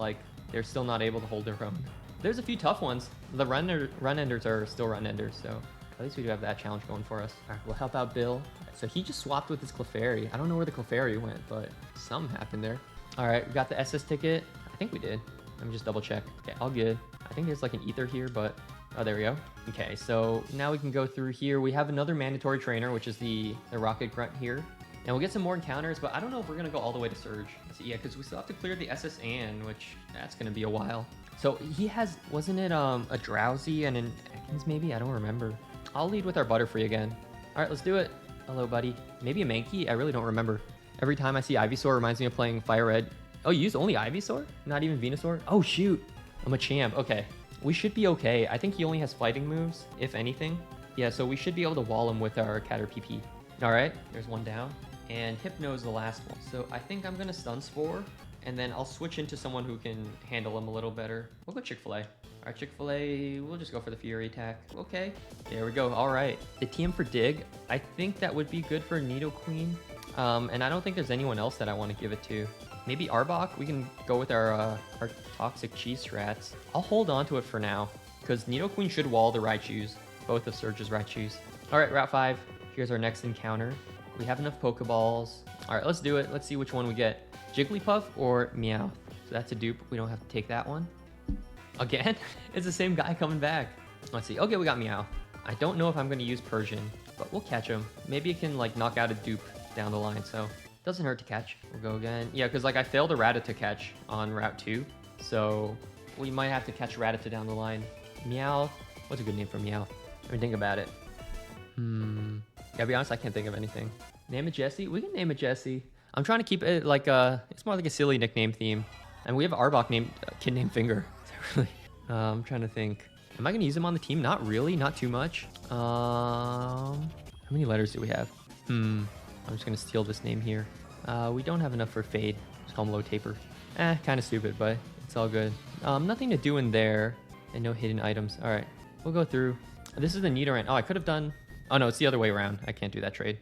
they're still not able to hold their own. There's a few tough ones. The run-enders are still run-enders, so at least we do have that challenge going for us. All right, we'll help out Bill. So he just swapped with his Clefairy. I don't know where the Clefairy went, but something happened there. All right, we got the SS ticket. I think we did. Let me just double check. Okay, all good. I think there's an ether here, but oh, there we go. Okay, so now we can go through here. We have another mandatory trainer, which is the Rocket Grunt here. And we'll get some more encounters, but I don't know if we're gonna go all the way to Surge. So, yeah, because we still have to clear the SS Ann, which that's gonna be a while. So he has, wasn't it a Drowsy and an Ekans maybe? I don't remember. I'll lead with our Butterfree again. All right, let's do it. Hello, buddy. Maybe a Mankey? I really don't remember. Every time I see Ivysaur, it reminds me of playing FireRed. Oh, you used only Ivysaur? Not even Venusaur? Oh, shoot. I'm a champ. Okay. We should be okay. I think he only has fighting moves, if anything. Yeah, so we should be able to wall him with our Caterpie. All right, there's one down. And Hypno is the last one. So I think I'm going to Stun Spore, and then I'll switch into someone who can handle him a little better. We'll go Chick-fil-A. All right, Chick-fil-A, we'll just go for the Fury attack. Okay, there we go. All right. The TM for Dig, I think that would be good for Nidoqueen. And I don't think there's anyone else that I want to give it to. Maybe Arbok. We can go with our Toxic Cheese strats. I'll hold on to it for now, because Nidoqueen should wall the Raichus, both of Surge's Raichus. All right, Route 5. Here's our next encounter. We have enough Pokeballs. All right, let's do it. Let's see which one we get. Jigglypuff or Meowth. So that's a dupe. We don't have to take that one. Again? It's the same guy coming back. Let's see. Okay, we got Meowth. I don't know if I'm going to use Persian, but we'll catch him. Maybe it can knock out a dupe down the line, so doesn't hurt to catch. We'll go again. Yeah, because I failed a Rattata catch on Route 2, so we might have to catch Rattata down the line. Meowth. What's a good name for Meowth? Let me think about it. Yeah, to be honest, I can't think of anything. Name it Jesse? We can name it Jesse. I'm trying to keep it like it's more like a silly nickname theme. And we have Arbok named, kid named Finger. Is that really? I'm trying to think. Am I going to use him on the team? Not really, not too much. How many letters do we have? I'm just going to steal this name here. We don't have enough for Fade. Just call him Low Taper. Kind of stupid, but it's all good. Nothing to do in there. And no hidden items. All right, we'll go through. This is the Nidoran. Oh, I could have done... Oh, no, it's the other way around. I can't do that trade.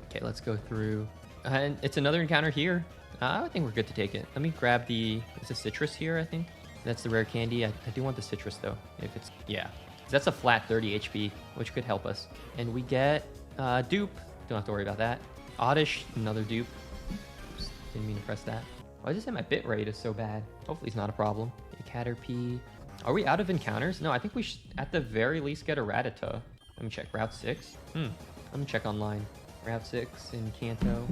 Okay, let's go through. And it's another encounter here. I think we're good to take it. Let me grab the... It's a citrus here, I think. That's the rare candy. I do want the citrus, though. If it's... Yeah. That's a flat 30 HP, which could help us. And we get dupe. Don't have to worry about that. Oddish, another dupe. Oops, didn't mean to press that. Why does it say my bit rate is so bad? Hopefully it's not a problem. A Caterpie. Are we out of encounters? No, I think we should at the very least get a Rattata. Let me check. Route 6? Let me check online. Route 6 in Kanto.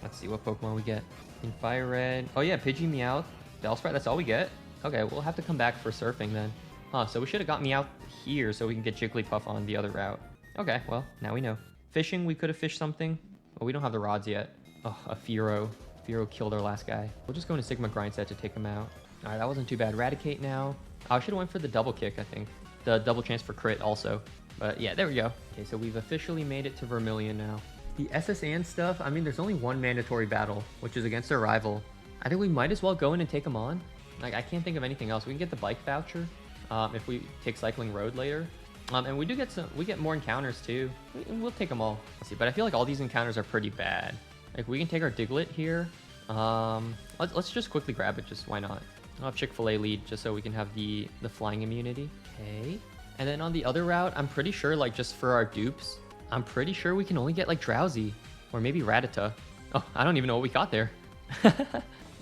Let's see what Pokemon we get. In FireRed. Oh yeah, Pidgey, Meowth, Bellsprout. That's all we get? Okay, we'll have to come back for surfing then. Huh, so we should have got Meowth here so we can get Jigglypuff on the other route. Okay, well, now we know. Fishing, we could have fished something. Oh, we don't have the rods yet. Oh, a Fearow. Fearow killed our last guy. We'll just go into Sigma Grind Set to take him out. All right, that wasn't too bad. Eradicate now. I should have went for the double kick, I think. The double chance for crit also. But yeah, there we go. Okay, so we've officially made it to Vermilion now. The SSN stuff, I mean, there's only one mandatory battle, which is against our rival. I think we might as well go in and take him on. Like, I can't think of anything else. We can get the bike voucher if we take Cycling Road later. And we do get we get more encounters too. We'll take them all. Let's see, but I feel like all these encounters are pretty bad. Like, we can take our Diglett here. Let's just quickly grab it, just why not? I'll have Chick-fil-A lead just so we can have the flying immunity. Okay. And then on the other route, I'm pretty sure, like, just for our dupes, I'm pretty sure we can only get, like, Drowsy. Or maybe Rattata. Oh, I don't even know what we got there.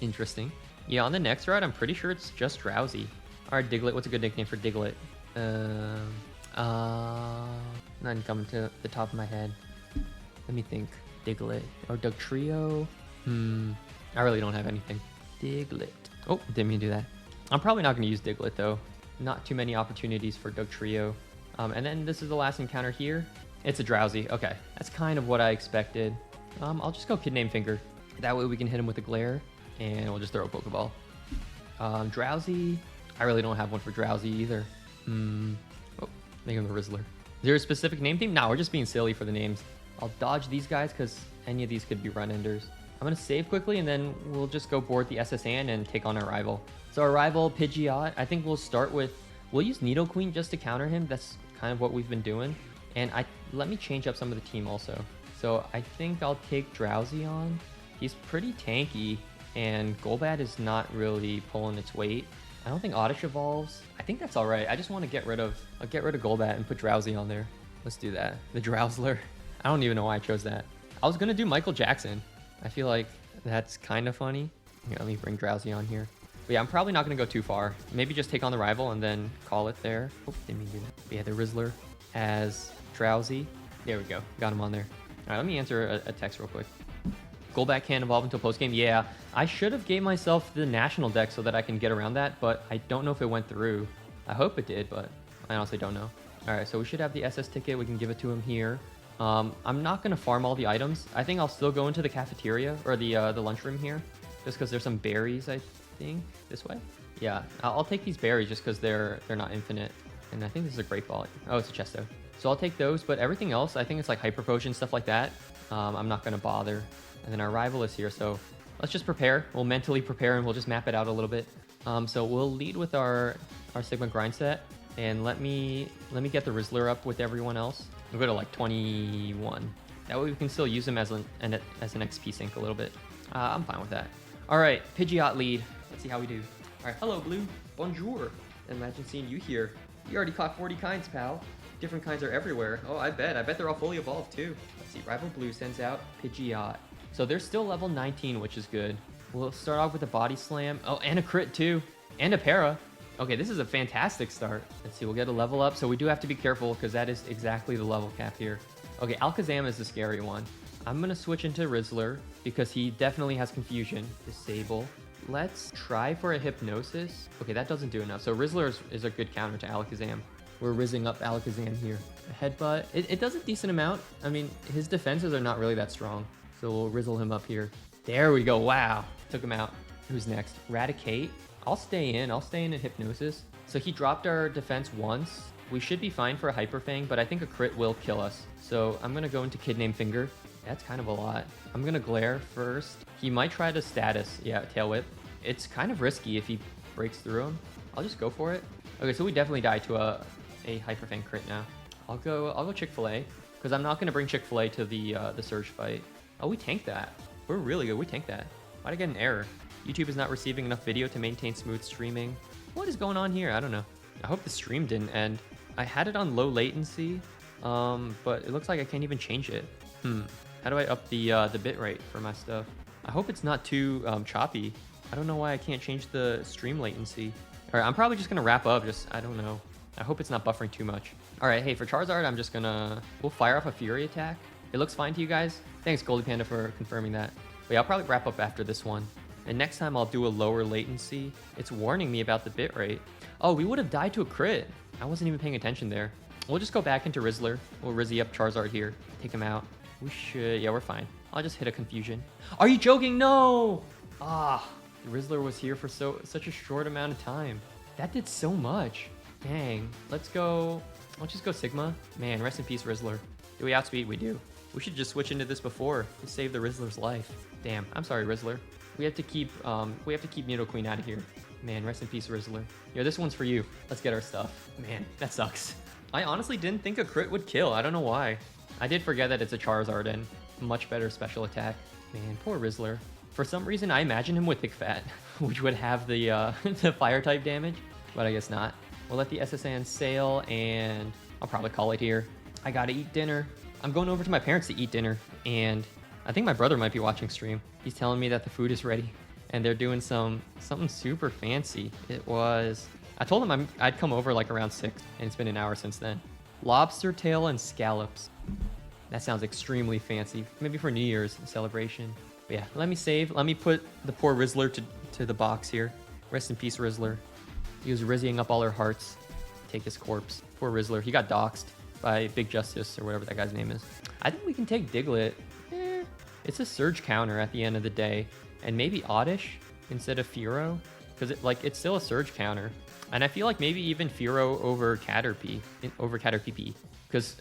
Interesting. Yeah, on the next route, I'm pretty sure it's just Drowsy. Alright, Diglett. What's a good nickname for Diglett? Nothing coming to the top of my head. Let me think. Diglett. Or Dugtrio? I really don't have anything. Diglett. Oh, didn't mean to do that. I'm probably not going to use Diglett, though. Not too many opportunities for Dugtrio. And then this is the last encounter here. It's a Drowsy. Okay, that's kind of what I expected. I'll just go Kid Named Finger. That way we can hit him with a glare, and we'll just throw a Pokeball. Drowsy. I really don't have one for Drowsy either. Oh, make him the Rizzler. Is there a specific name theme? No, we're just being silly for the names. I'll dodge these guys because any of these could be run enders. I'm going to save quickly, and then we'll just go board the SSN and take on our rival. So our rival, Pidgeot, I think we'll start with... We'll use Nidoqueen just to counter him. That's kind of what we've been doing. And let me change up some of the team also. So I think I'll take Drowsy on. He's pretty tanky, and Golbat is not really pulling its weight. I don't think Oddish evolves. I think that's all right. I just want to get rid of Golbat and put Drowsy on there. Let's do that. The Drowsler. I don't even know why I chose that. I was going to do Michael Jackson. I feel like that's kind of funny. Here, let me bring Drowsy on here. But yeah, I'm probably not going to go too far. Maybe just take on the rival and then call it there. Oh, didn't mean to do that. But yeah, the Rizzler as Drowsy. There we go. Got him on there. All right, let me answer a text real quick. Golbat can't evolve until post-game. Yeah, I should have gave myself the national deck so that I can get around that, but I don't know if it went through. I hope it did, but I honestly don't know. All right, so we should have the SS ticket. We can give it to him here. I'm not going to farm all the items. I think I'll still go into the cafeteria or the lunchroom here just because there's some berries, I think. This way? Yeah, I'll take these berries just because they're not infinite. And I think this is a great ball. Oh, it's a Chesto. So I'll take those, but everything else, I think it's like Hyper Potion, stuff like that. I'm not going to bother. And then our rival is here, so let's just prepare. We'll mentally prepare and we'll just map it out a little bit. So we'll lead with our Sigma Grind Set. And let me get the Rizzler up with everyone else. We'll go to like 21. That way we can still use him as an XP sink a little bit. I'm fine with that. All right, Pidgeot lead. Let's see how we do. All right, hello, Blue. Bonjour. Imagine seeing you here. You already caught 40 kinds, pal. Different kinds are everywhere. Oh, I bet they're all fully evolved too. Let's see, Rival Blue sends out Pidgeot. So they're still level 19, which is good. We'll start off with a Body Slam. Oh, and a crit too. And a Para. Okay, this is a fantastic start. Let's see, we'll get a level up. So we do have to be careful because that is exactly the level cap here. Okay, Alakazam is the scary one. I'm going to switch into Rizzler because he definitely has Confusion. Disable. Let's try for a Hypnosis. Okay, that doesn't do enough. So Rizzler is a good counter to Alakazam. We're rizzing up Alakazam here. A headbutt. It does a decent amount. I mean, his defenses are not really that strong. So we'll rizzle him up here. There we go. Wow. Took him out. Who's next? Raticate. I'll stay in. I'll stay in Hypnosis. So he dropped our defense once. We should be fine for a Hyper Fang, but I think a crit will kill us. So I'm going to go into Kid Named Finger. That's kind of a lot. I'm going to Glare first. He might try to status. Yeah, Tail Whip. It's kind of risky if he breaks through him. I'll just go for it. Okay, so we definitely die to a Hyper Fang crit now. I'll go Chick-fil-A because I'm not going to bring Chick-fil-A to the Surge fight. Oh, we tanked that. We're really good. We tanked that. Why'd I get an error? YouTube is not receiving enough video to maintain smooth streaming. What is going on here? I don't know. I hope the stream didn't end. I had it on low latency, but it looks like I can't even change it. How do I up the bitrate for my stuff? I hope it's not too choppy. I don't know why I can't change the stream latency. All right, I'm probably just gonna wrap up. I don't know. I hope it's not buffering too much. All right, hey, for Charizard, I'm just gonna... We'll fire off a Fury attack. It looks fine to you guys? Thanks, Goldie Panda, for confirming that. But yeah, I'll probably wrap up after this one. And next time I'll do a lower latency. It's warning me about the bitrate. Oh, we would have died to a crit. I wasn't even paying attention there. We'll just go back into Rizzler. We'll Rizzy up Charizard here. Take him out. We should... Yeah, we're fine. I'll just hit a Confusion. Are you joking? No! Ah, the Rizzler was here for such a short amount of time. That did so much. Dang. Let's just go Sigma. Man, rest in peace, Rizzler. Do we outspeed? We do. We should just switch into this before to save the Rizzler's life. Damn. I'm sorry, Rizzler. We have to keep Nidoqueen out of here. Man, rest in peace, Rizzler. Yo, this one's for you. Let's get our stuff. Man, that sucks. I honestly didn't think a crit would kill. I don't know why. I did forget that it's a Charizard and much better special attack. Man, poor Rizzler. For some reason, I imagine him with Thick Fat, which would have the the fire type damage, but I guess not. We'll let the SSN sail, and I'll probably call it here. I gotta eat dinner. I'm going over to my parents to eat dinner, and I think my brother might be watching stream. He's telling me that the food is ready, and they're doing something super fancy. I told him I'd come over like around 6, and it's been an hour since then. Lobster tail and scallops. That sounds extremely fancy. Maybe for New Year's celebration. But yeah, let me save. Let me put the poor Rizzler to the box here. Rest in peace, Rizzler. He was rizzying up all our hearts. Take his corpse. Poor Rizzler. He got doxxed by Big Justice or whatever that guy's name is. I think we can take Diglett. It's a surge counter at the end of the day. And maybe Oddish instead of Fearow. Because it's still a surge counter. And I feel like maybe even Fearow over Caterpie. Because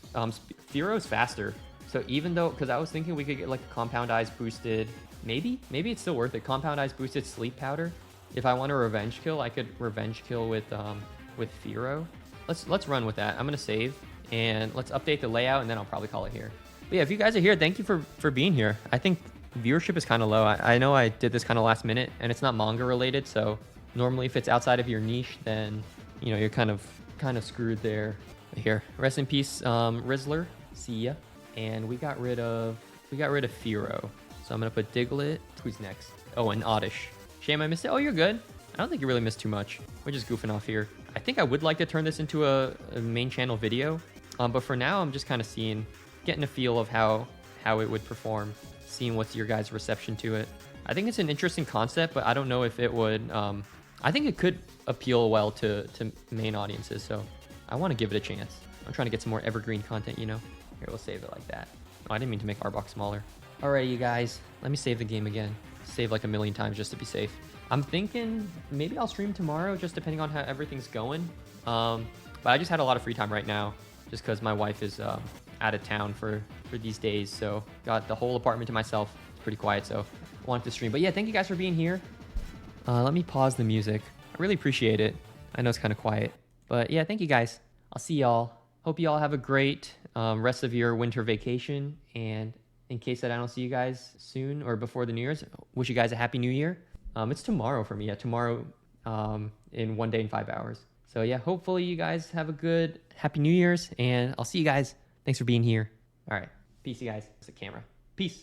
Fearow's faster. So even though, because I was thinking we could get like a Compound Eyes boosted, maybe it's still worth it. Compound Eyes boosted Sleep Powder. If I want a revenge kill, I could revenge kill with Fearow. Let's run with that. I'm gonna save and let's update the layout and then I'll probably call it here. But yeah, if you guys are here, thank you for being here. I think viewership is kind of low. I know I did this kind of last minute and it's not manga related. So normally if it's outside of your niche, then you know you're kind of screwed there. But here, rest in peace, Rizzler. See ya. And we got rid of Fearow. So I'm gonna put Diglett. Who's next? Oh, and Oddish. Shame I missed it. Oh, you're good. I don't think you really missed too much. We're just goofing off here. I think I would like to turn this into a main channel video. But for now, I'm just kind of getting a feel of how it would perform, seeing what's your guys' reception to it. I think it's an interesting concept, but I don't know if it would. I think it could appeal well to main audiences. So I want to give it a chance. I'm trying to get some more evergreen content, you know. Here, we'll save it like that. Oh, I didn't mean to make our box smaller. Alright, you guys. Let me save the game again. Save like a million times just to be safe. I'm thinking maybe I'll stream tomorrow, just depending on how everything's going. But I just had a lot of free time right now, just because my wife is out of town for these days. So got the whole apartment to myself. It's pretty quiet, so wanted to stream. But yeah, thank you guys for being here. Let me pause the music. I really appreciate it. I know it's kind of quiet. But yeah, thank you guys. I'll see y'all. Hope you all have a great rest of your winter vacation. And in case that I don't see you guys soon or before the New Year's, wish you guys a happy New Year. It's tomorrow for me. Yeah, tomorrow in 1 day and 5 hours. So yeah, hopefully you guys have a good happy New Year's and I'll see you guys. Thanks for being here. All right. Peace, you guys. It's the camera.